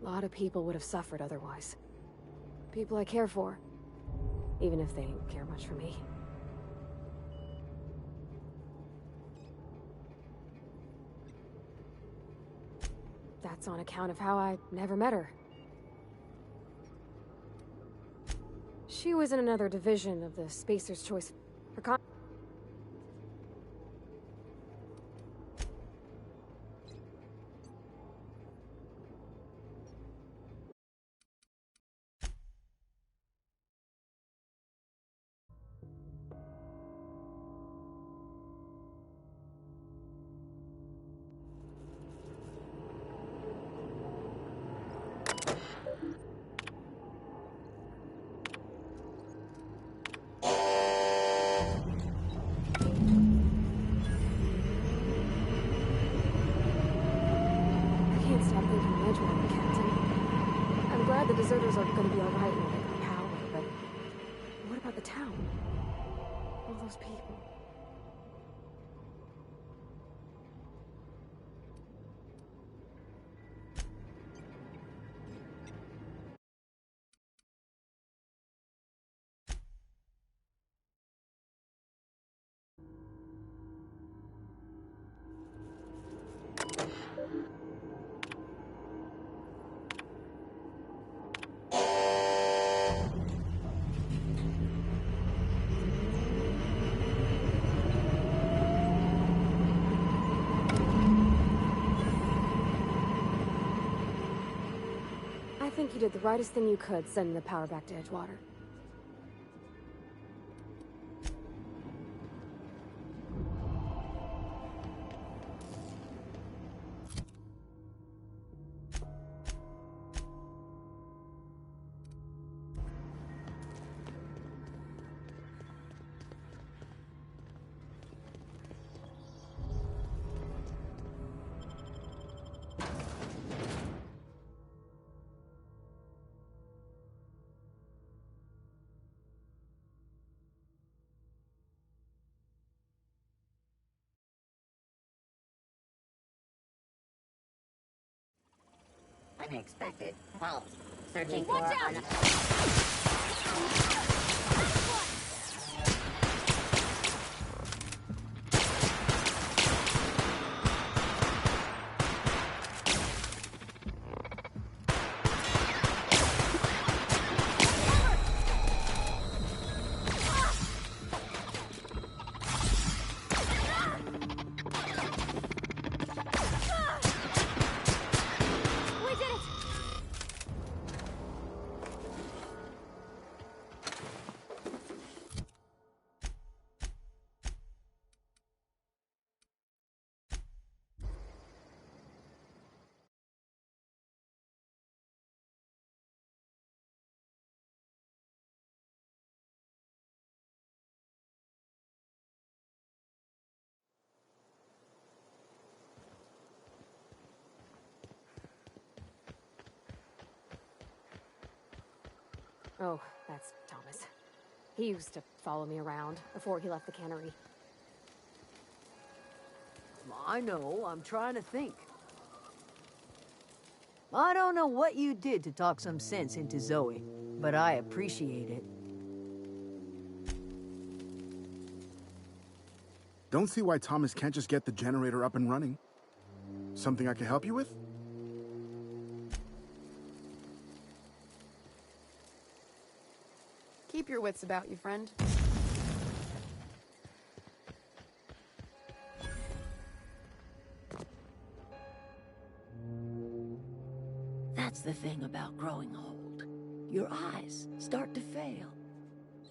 A lot of people would have suffered otherwise. People I care for. Even if they didn't care much for me. That's on account of how I never met her. She was in another division of the Spacer's Choice. Her the deserters are gonna be alright when they got power, but what about the town? All those people. I think you did the rightest thing you could, sending the power back to Edgewater. Unexpected help. Searching for an... Oh, that's Thomas. He used to follow me around before he left the cannery. I know, I'm trying to think. I don't know what you did to talk some sense into Zoe, but I appreciate it. Don't see why Thomas can't just get the generator up and running. Something I can help you with? Keep your wits about you, friend. That's the thing about growing old. Your eyes start to fail.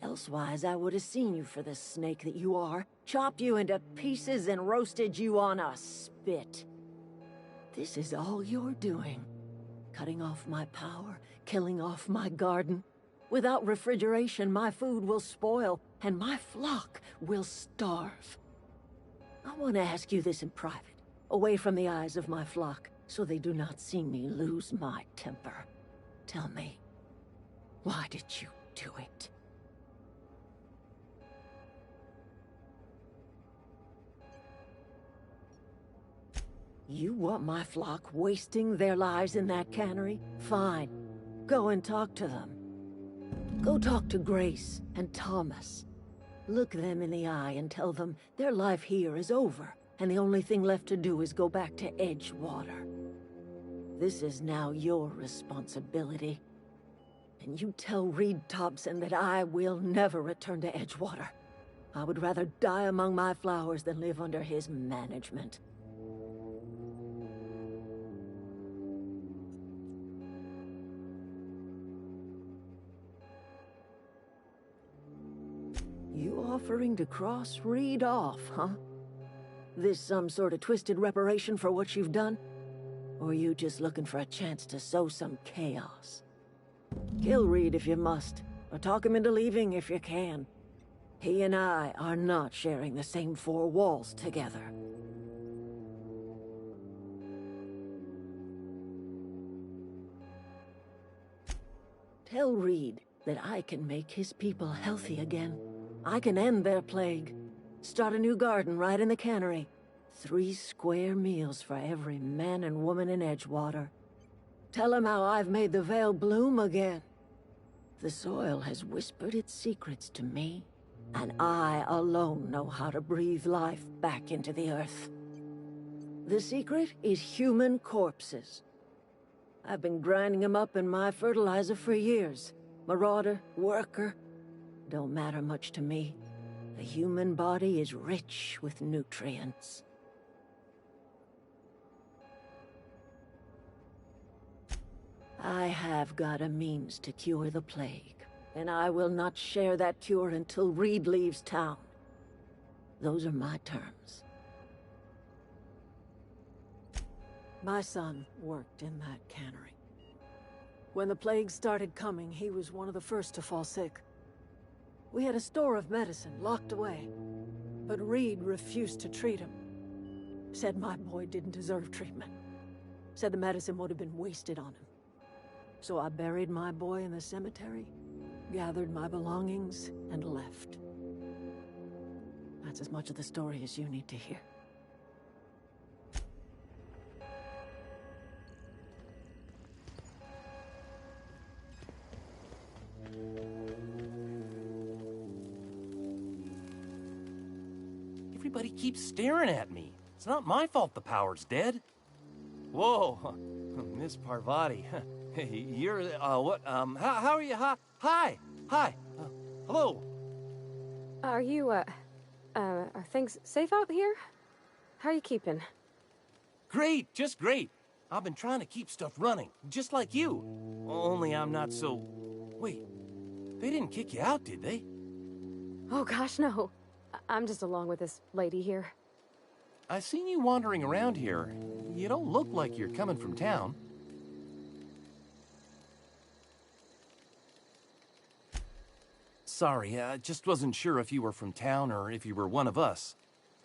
Elsewise, I would have seen you for the snake that you are, chopped you into pieces and roasted you on a spit. This is all you're doing. Cutting off my power, killing off my garden. Without refrigeration, my food will spoil, and my flock will starve. I want to ask you this in private, away from the eyes of my flock, so they do not see me lose my temper. Tell me, why did you do it? You want my flock wasting their lives in that cannery? Fine. Go and talk to them. Go talk to Grace and Thomas. Look them in the eye and tell them their life here is over, and the only thing left to do is go back to Edgewater. This is now your responsibility. And you tell Reed Thompson that I will never return to Edgewater. I would rather die among my flowers than live under his management. You offering to cross Reed off, huh? This some sort of twisted reparation for what you've done? Or you just looking for a chance to sow some chaos? Kill Reed if you must, or talk him into leaving if you can. He and I are not sharing the same four walls together. Tell Reed that I can make his people healthy again. I can end their plague. Start a new garden right in the cannery. 3 square meals for every man and woman in Edgewater. Tell him how I've made the Vale bloom again. The soil has whispered its secrets to me, and I alone know how to breathe life back into the earth. The secret is human corpses. I've been grinding them up in my fertilizer for years. Marauder, worker, don't matter much to me. The human body is rich with nutrients. I have got a means to cure the plague, and I will not share that cure until Reed leaves town. Those are my terms. My son worked in that cannery. When the plague started coming, he was one of the first to fall sick. We had a store of medicine locked away, but Reed refused to treat him. Said my boy didn't deserve treatment. Said the medicine would have been wasted on him. So I buried my boy in the cemetery, gathered my belongings, and left. That's as much of the story as you need to hear. Everybody keeps staring at me. It's not my fault the power's dead. Whoa, Miss Parvati. You're, what, how are you? Hi, hello. Are you, are things safe out here? How are you keeping? Great, just great. I've been trying to keep stuff running, just like you. Only I'm not so... Wait, they didn't kick you out, did they? Oh gosh, no. I'm just along with this lady here. I seen you wandering around here. You don't look like you're coming from town. Sorry, I just wasn't sure if you were from town or if you were one of us.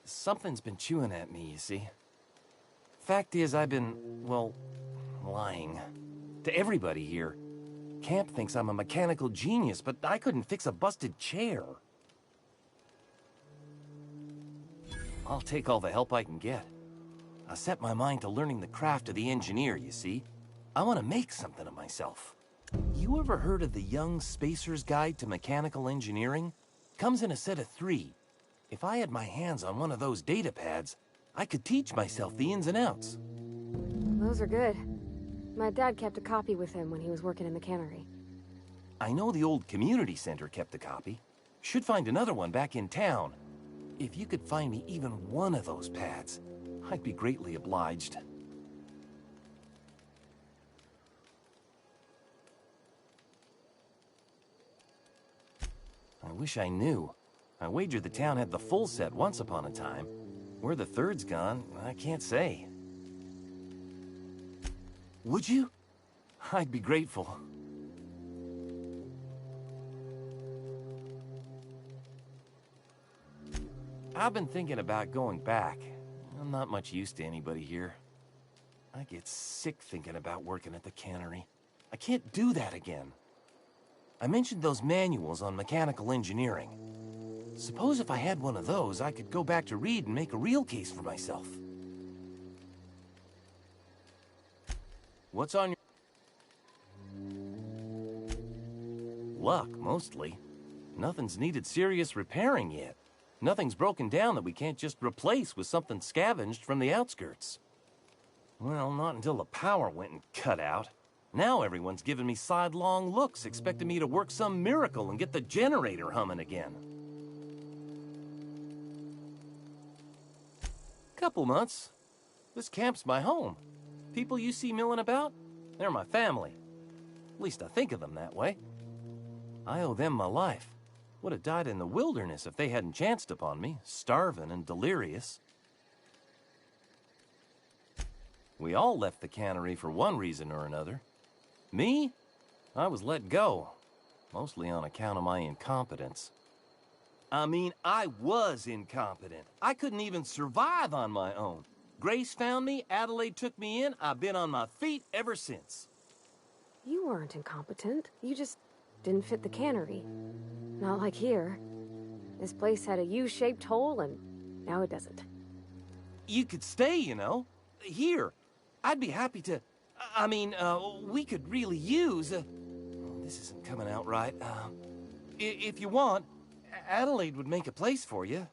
Something's been chewing at me, you see. Fact is, I've been, well, lying. To everybody here. Camp thinks I'm a mechanical genius, but I couldn't fix a busted chair. I'll take all the help I can get. I set my mind to learning the craft of the engineer, you see. I want to make something of myself. You ever heard of the Young Spacer's Guide to Mechanical Engineering? Comes in a set of 3. If I had my hands on one of those data pads, I could teach myself the ins and outs. Those are good. My dad kept a copy with him when he was working in the cannery. I know the old community center kept a copy. Should find another one back in town. If you could find me even one of those pads, I'd be greatly obliged. I wish I knew. I wager the town had the full set once upon a time. Where the third's gone, I can't say. Would you? I'd be grateful. I've been thinking about going back. I'm not much use to anybody here. I get sick thinking about working at the cannery. I can't do that again. I mentioned those manuals on mechanical engineering. Suppose if I had one of those, I could go back to Reed and make a real case for myself. What's on your... Luck, mostly. Nothing's needed serious repairing yet. Nothing's broken down that we can't just replace with something scavenged from the outskirts. Well, not until the power went and cut out. Now everyone's giving me sidelong looks, expecting me to work some miracle and get the generator humming again. Couple months. This camp's my home. People you see milling about, they're my family. At least I think of them that way. I owe them my life. Would have died in the wilderness if they hadn't chanced upon me, starving and delirious. We all left the cannery for one reason or another. Me? I was let go, mostly on account of my incompetence. I mean, I was incompetent. I couldn't even survive on my own. Grace found me, Adelaide took me in, I've been on my feet ever since. You weren't incompetent. You just didn't fit the cannery. Not like here. This place had a U-shaped hole, and now it doesn't. You could stay, you know. Here. I'd be happy to... I mean, we could really use... this isn't coming out right. If you want, Adelaide would make a place for you.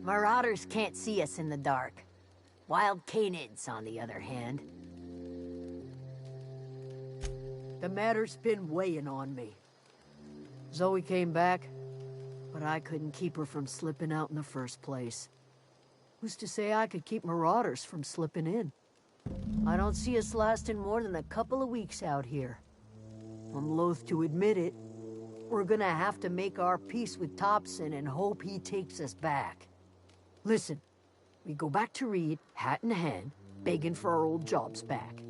Marauders can't see us in the dark. Wild canids, on the other hand. The matter's been weighing on me. Zoe came back, but I couldn't keep her from slipping out in the first place. Who's to say I could keep marauders from slipping in? I don't see us lasting more than a couple of weeks out here. I'm loath to admit it. We're gonna have to make our peace with Thompson and hope he takes us back. Listen, we go back to Reed, hat in hand, begging for our old jobs back.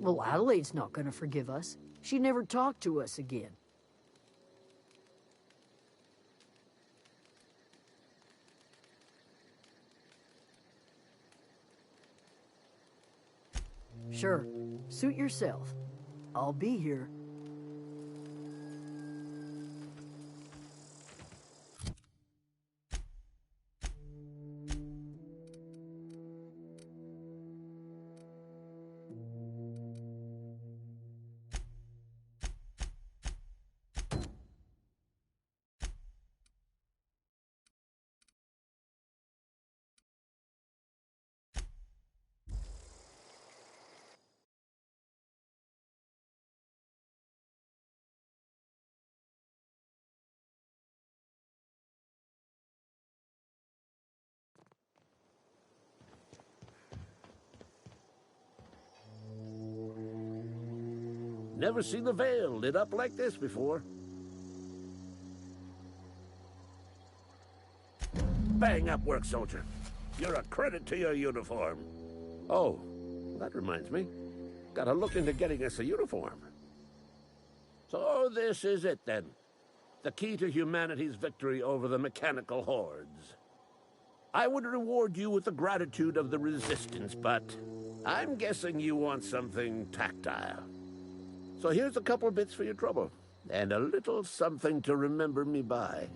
Well, Adelaide's not gonna forgive us. She never talked to us again. Sure, suit yourself. I'll be here. Never seen the Vale lit up like this before. Bang up work, soldier. You're a credit to your uniform. Oh, that reminds me. Gotta look into getting us a uniform. So this is it, then. The key to humanity's victory over the mechanical hordes. I would reward you with the gratitude of the Resistance, but I'm guessing you want something tactile. So here's a couple of bits for your trouble, and a little something to remember me by.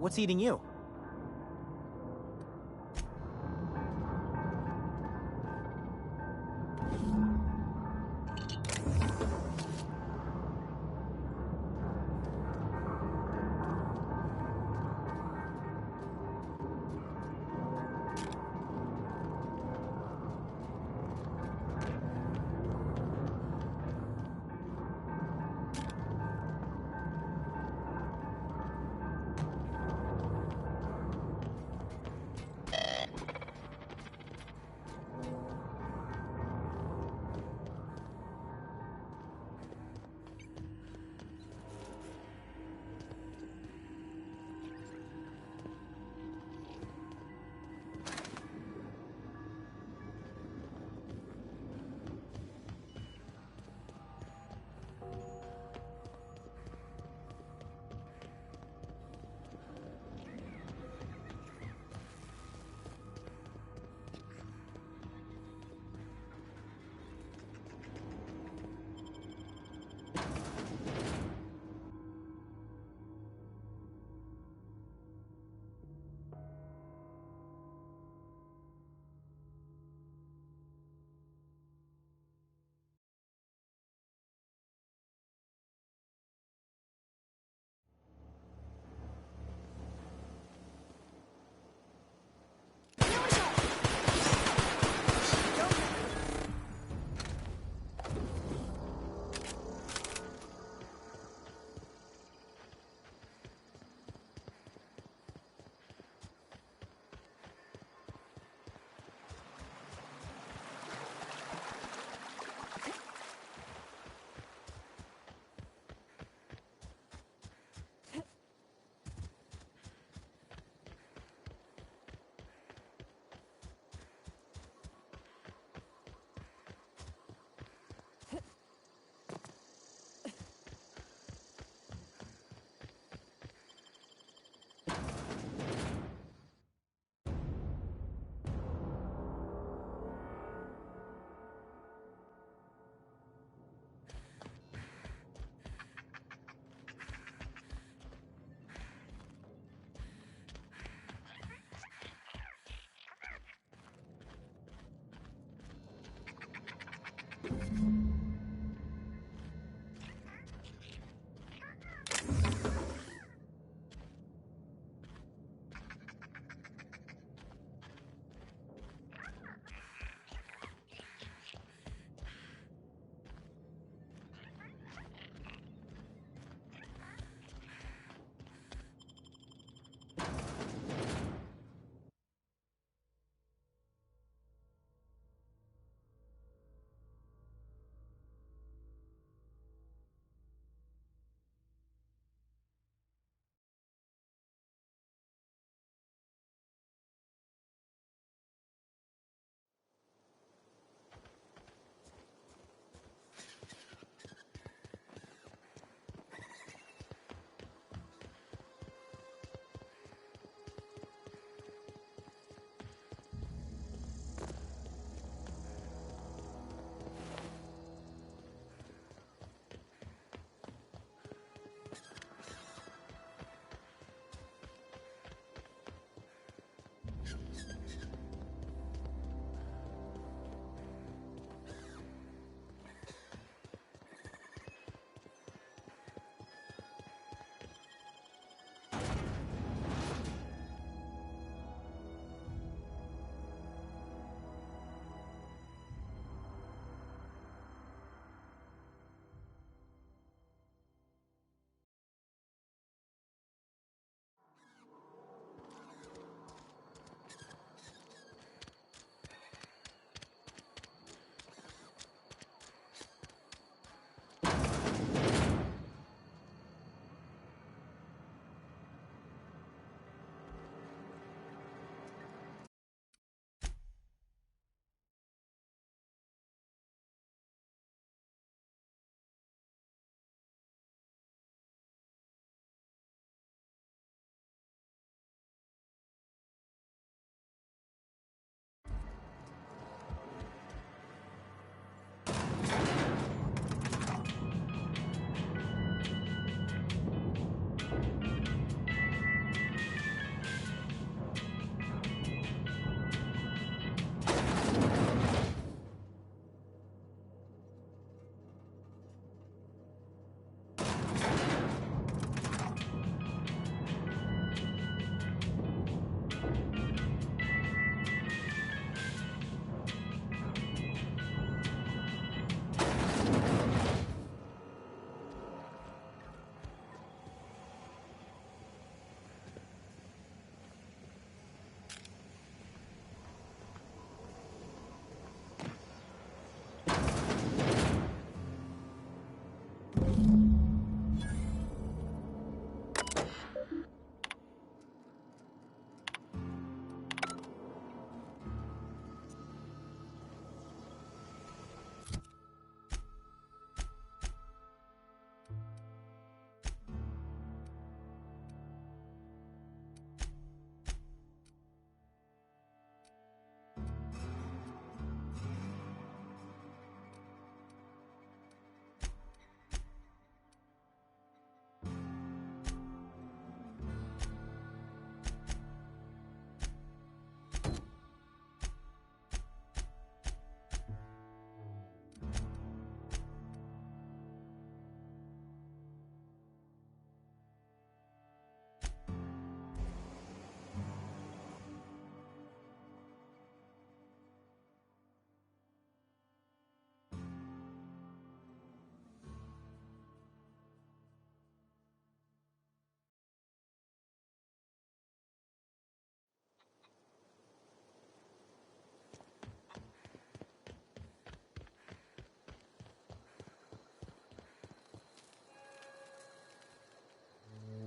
What's eating you?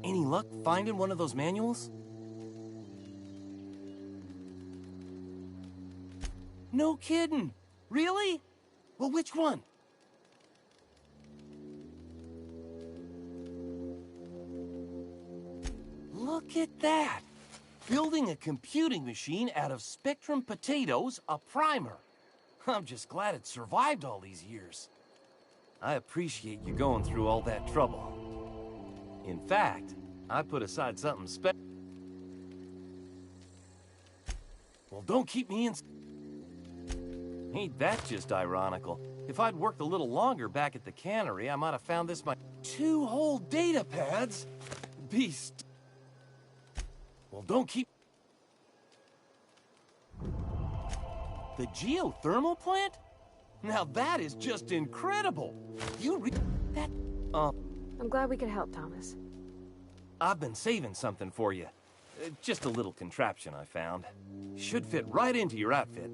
Any luck finding one of those manuals? No kidding. Really? Well, which one? Look at that. Building a computing machine out of Spectrum potatoes, a primer. I'm just glad it survived all these years. I appreciate you going through all that trouble. In fact, I put aside something special. Well, don't keep me in... Ain't that just ironical? If I'd worked a little longer back at the cannery, I might have found this my... 2 whole data pads? Beast. Well, don't keep... The geothermal plant? Now that is just incredible! You that... I'm glad we could help, Thomas. I've been saving something for you. Just a little contraption I found. Should fit right into your outfit.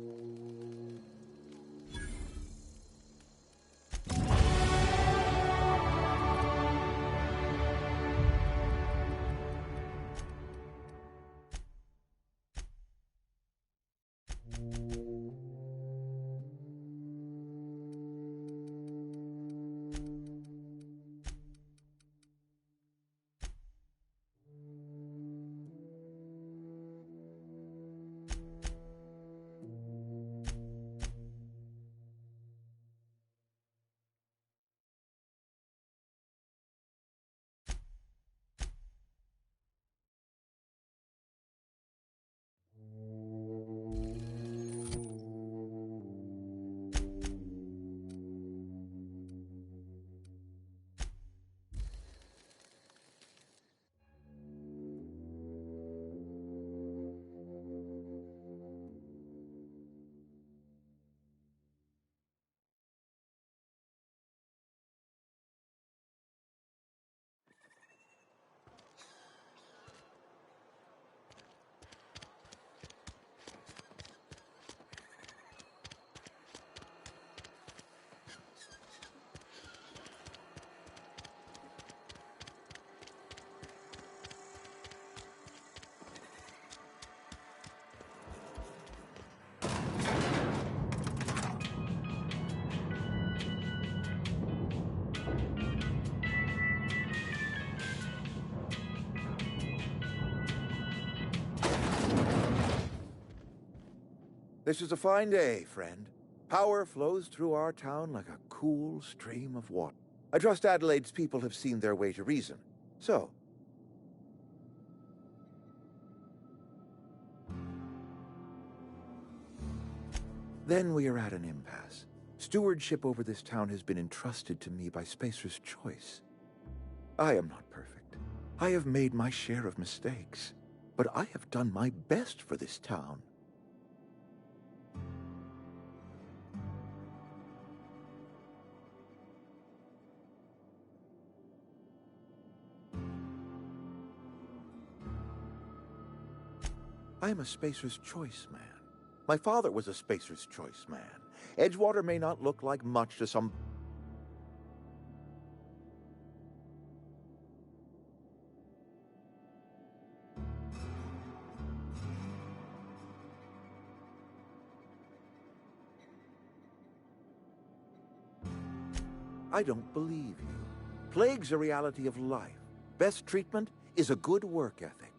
This is a fine day, friend. Power flows through our town like a cool stream of water. I trust Adelaide's people have seen their way to reason. So... then we are at an impasse. Stewardship over this town has been entrusted to me by Spacer's Choice. I am not perfect. I have made my share of mistakes. But I have done my best for this town. I am a Spacer's Choice man. My father was a Spacer's Choice man. Edgewater may not look like much to some... I don't believe you. Plague's a reality of life. Best treatment is a good work ethic.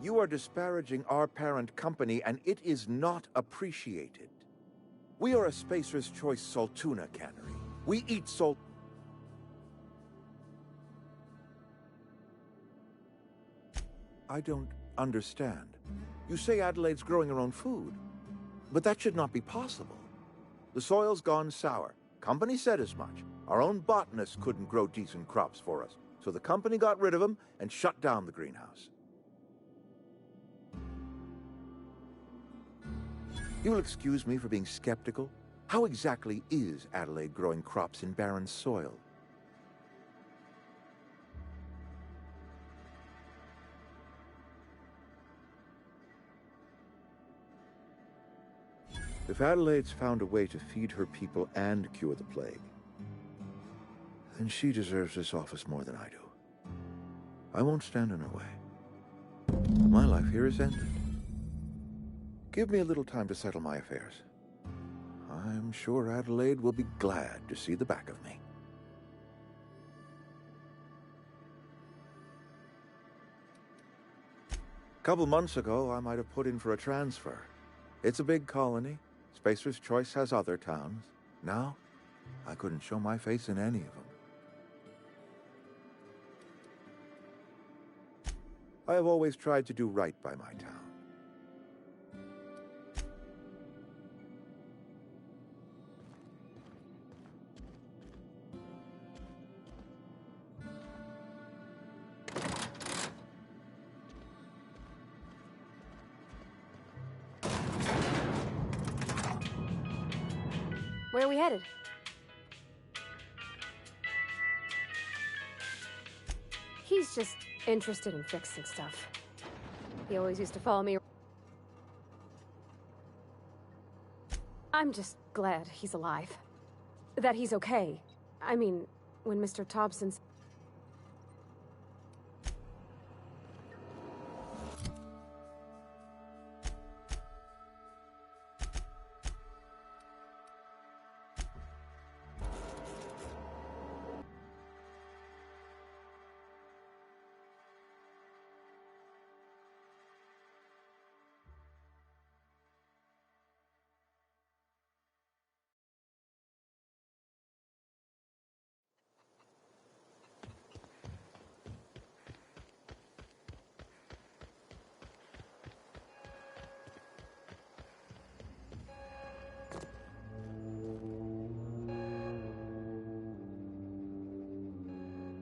You are disparaging our parent company, and it is not appreciated. We are a Spacer's Choice Saltuna cannery. We eat salt... I don't understand. You say Adelaide's growing her own food, but that should not be possible. The soil's gone sour. Company said as much. Our own botanist couldn't grow decent crops for us, so the company got rid of him and shut down the greenhouse. You'll excuse me for being skeptical. How exactly is Adelaide growing crops in barren soil? If Adelaide's found a way to feed her people and cure the plague, then she deserves this office more than I do. I won't stand in her way. My life here is ended. Give me a little time to settle my affairs. I'm sure Adelaide will be glad to see the back of me. A couple months ago, I might have put in for a transfer. It's a big colony. Spacer's Choice has other towns. Now, I couldn't show my face in any of them. I have always tried to do right by my town. Where are we headed? He's just interested in fixing stuff. He always used to follow me. I'm just glad he's alive. That he's okay. I mean, when Mr. Thompson's...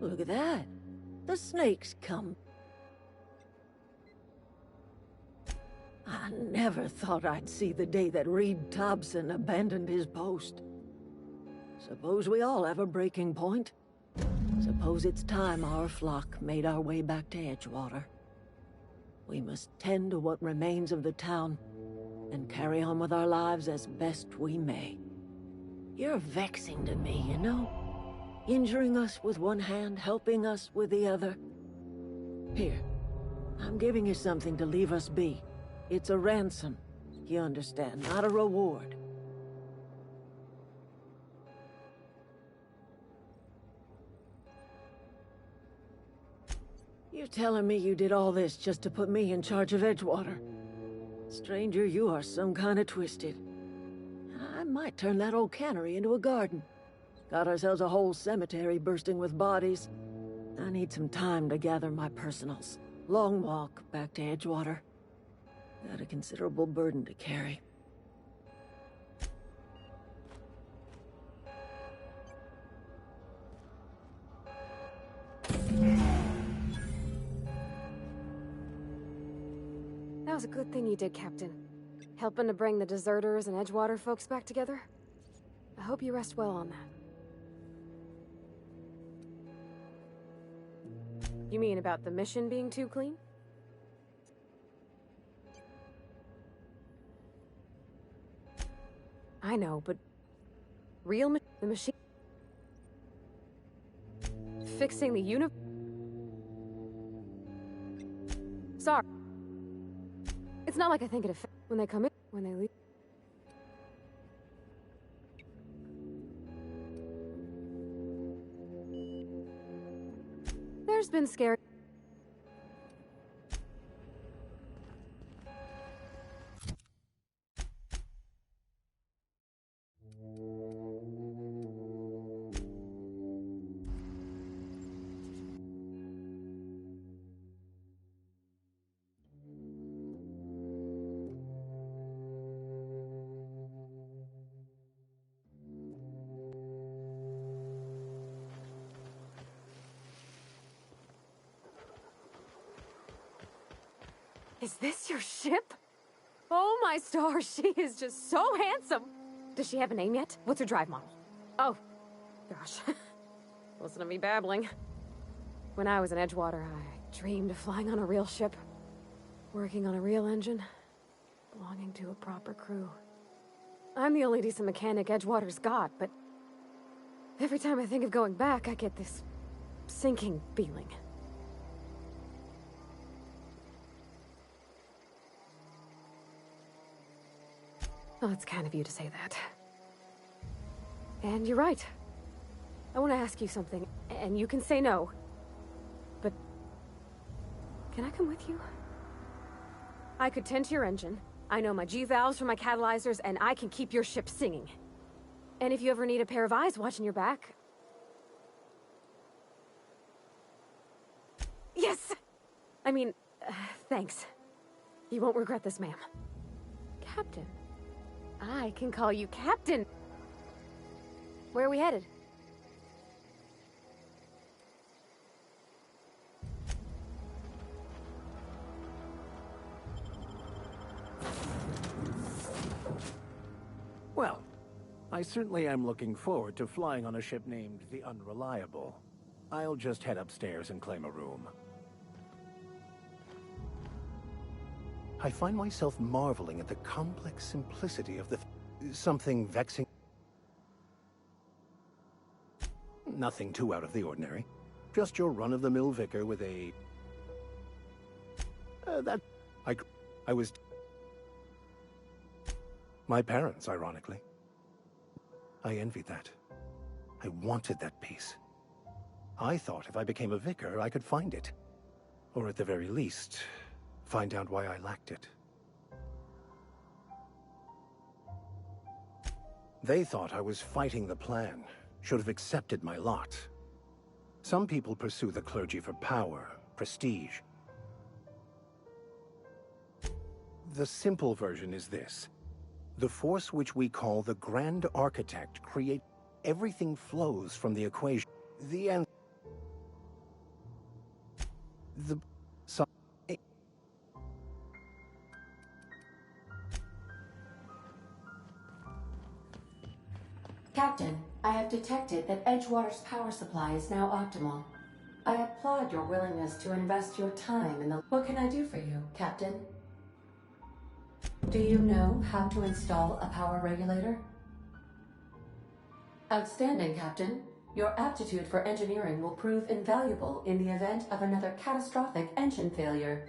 Look at that. The snake's come. I never thought I'd see the day that Reed Thompson abandoned his post. Suppose we all have a breaking point. Suppose it's time our flock made our way back to Edgewater. We must tend to what remains of the town and carry on with our lives as best we may. You're vexing to me, you know? Injuring us with one hand, helping us with the other. Here, I'm giving you something to leave us be. It's a ransom, you understand, not a reward. You're telling me you did all this just to put me in charge of Edgewater? Stranger, you are some kind of twisted. I might turn that old cannery into a garden. Got ourselves a whole cemetery bursting with bodies. I need some time to gather my personals. Long walk back to Edgewater. Got a considerable burden to carry. That was a good thing you did, Captain. Helping to bring the deserters and Edgewater folks back together. I hope you rest well on that. You mean about the mission being too clean? I know, but... the machine... Fixing the Sorry. It's not like I think it affects when they come in, when they leave. There's been scary... Is this your ship? Oh my stars, she is just so handsome! Does she have a name yet? What's her drive model? Oh, gosh. Listen to me babbling. When I was in Edgewater, I dreamed of flying on a real ship, working on a real engine, belonging to a proper crew. I'm the only decent mechanic Edgewater's got, but every time I think of going back, I get this sinking feeling. Well, it's kind of you to say that. And you're right. I want to ask you something, and you can say no. But can I come with you? I could tend to your engine. I know my G-valves from my catalyzers, and I can keep your ship singing. And if you ever need a pair of eyes watching your back... Yes! I mean, thanks. You won't regret this, ma'am. Captain. I can call you Captain. Where are we headed? Well, I certainly am looking forward to flying on a ship named the Unreliable. I'll just head upstairs and claim a room. I find myself marveling at the complex simplicity of the... something vexing... Nothing too out of the ordinary. Just your run-of-the-mill vicar with a... I was... My parents, ironically. I envied that. I wanted that peace. I thought if I became a vicar, I could find it. Or at the very least, find out why I lacked it. They thought I was fighting the plan, should have accepted my lot. Some people pursue the clergy for power, prestige. The simple version is this. The force which we call the Grand Architect creates... Everything flows from the equation. The end... The... So, Captain, I have detected that Edgewater's power supply is now optimal. I applaud your willingness to invest your time in the... What can I do for you, Captain? Do you know how to install a power regulator? Outstanding, Captain. Your aptitude for engineering will prove invaluable in the event of another catastrophic engine failure.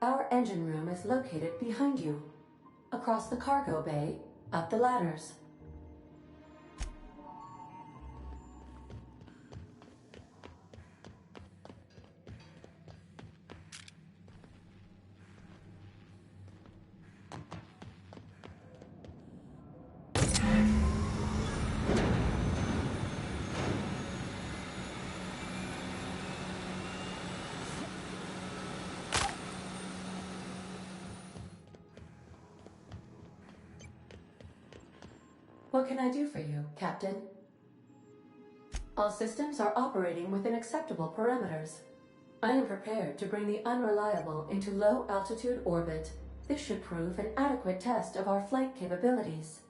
Our engine room is located behind you. Across the cargo bay, up the ladders. What can I do for you, Captain? All systems are operating within acceptable parameters. I am prepared to bring the Unreliable into low-altitude orbit. This should prove an adequate test of our flight capabilities.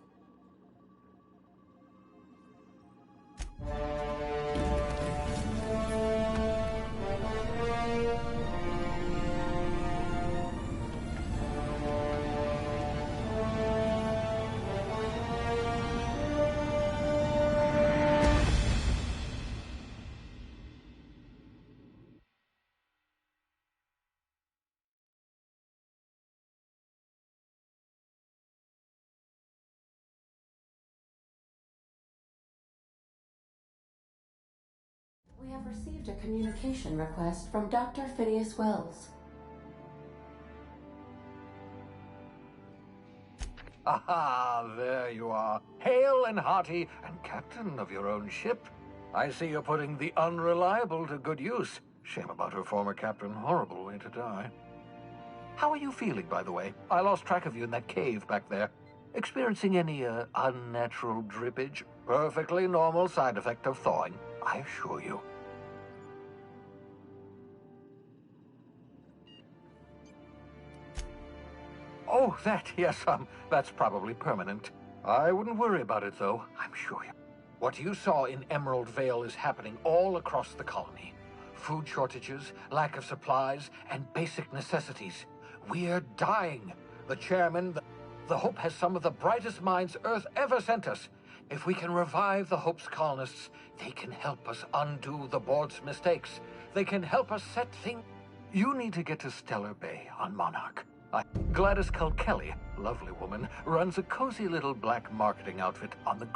We have received a communication request from Dr. Phineas Wells. Aha, there you are. Hale and hearty, and captain of your own ship. I see you're putting the Unreliable to good use. Shame about her former captain. Horrible way to die. How are you feeling, by the way? I lost track of you in that cave back there. Experiencing any, unnatural drippage? Perfectly normal side effect of thawing, I assure you. Oh, yes, that's probably permanent. I wouldn't worry about it, though, I'm sure you... What you saw in Emerald Vale is happening all across the colony. Food shortages, lack of supplies, and basic necessities. We're dying. The chairman... The Hope has some of the brightest minds Earth ever sent us. If we can revive the Hope's colonists, they can help us undo the board's mistakes. They can help us set things... You need to get to Stellar Bay on Monarch. Gladys Kelly, lovely woman, runs a cozy little black marketing outfit on the...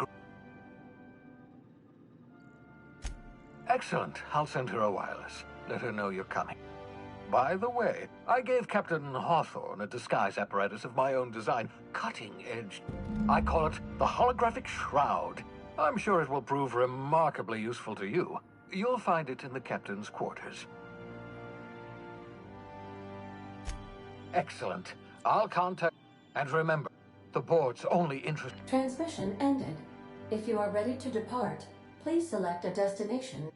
Excellent. I'll send her a wireless. Let her know you're coming. By the way, I gave Captain Hawthorne a disguise apparatus of my own design. Cutting edge. I call it the Holographic Shroud. I'm sure it will prove remarkably useful to you. You'll find it in the captain's quarters. Excellent. I'll contact... And remember, the board's only interest... Transmission ended. If you are ready to depart, please select a destination.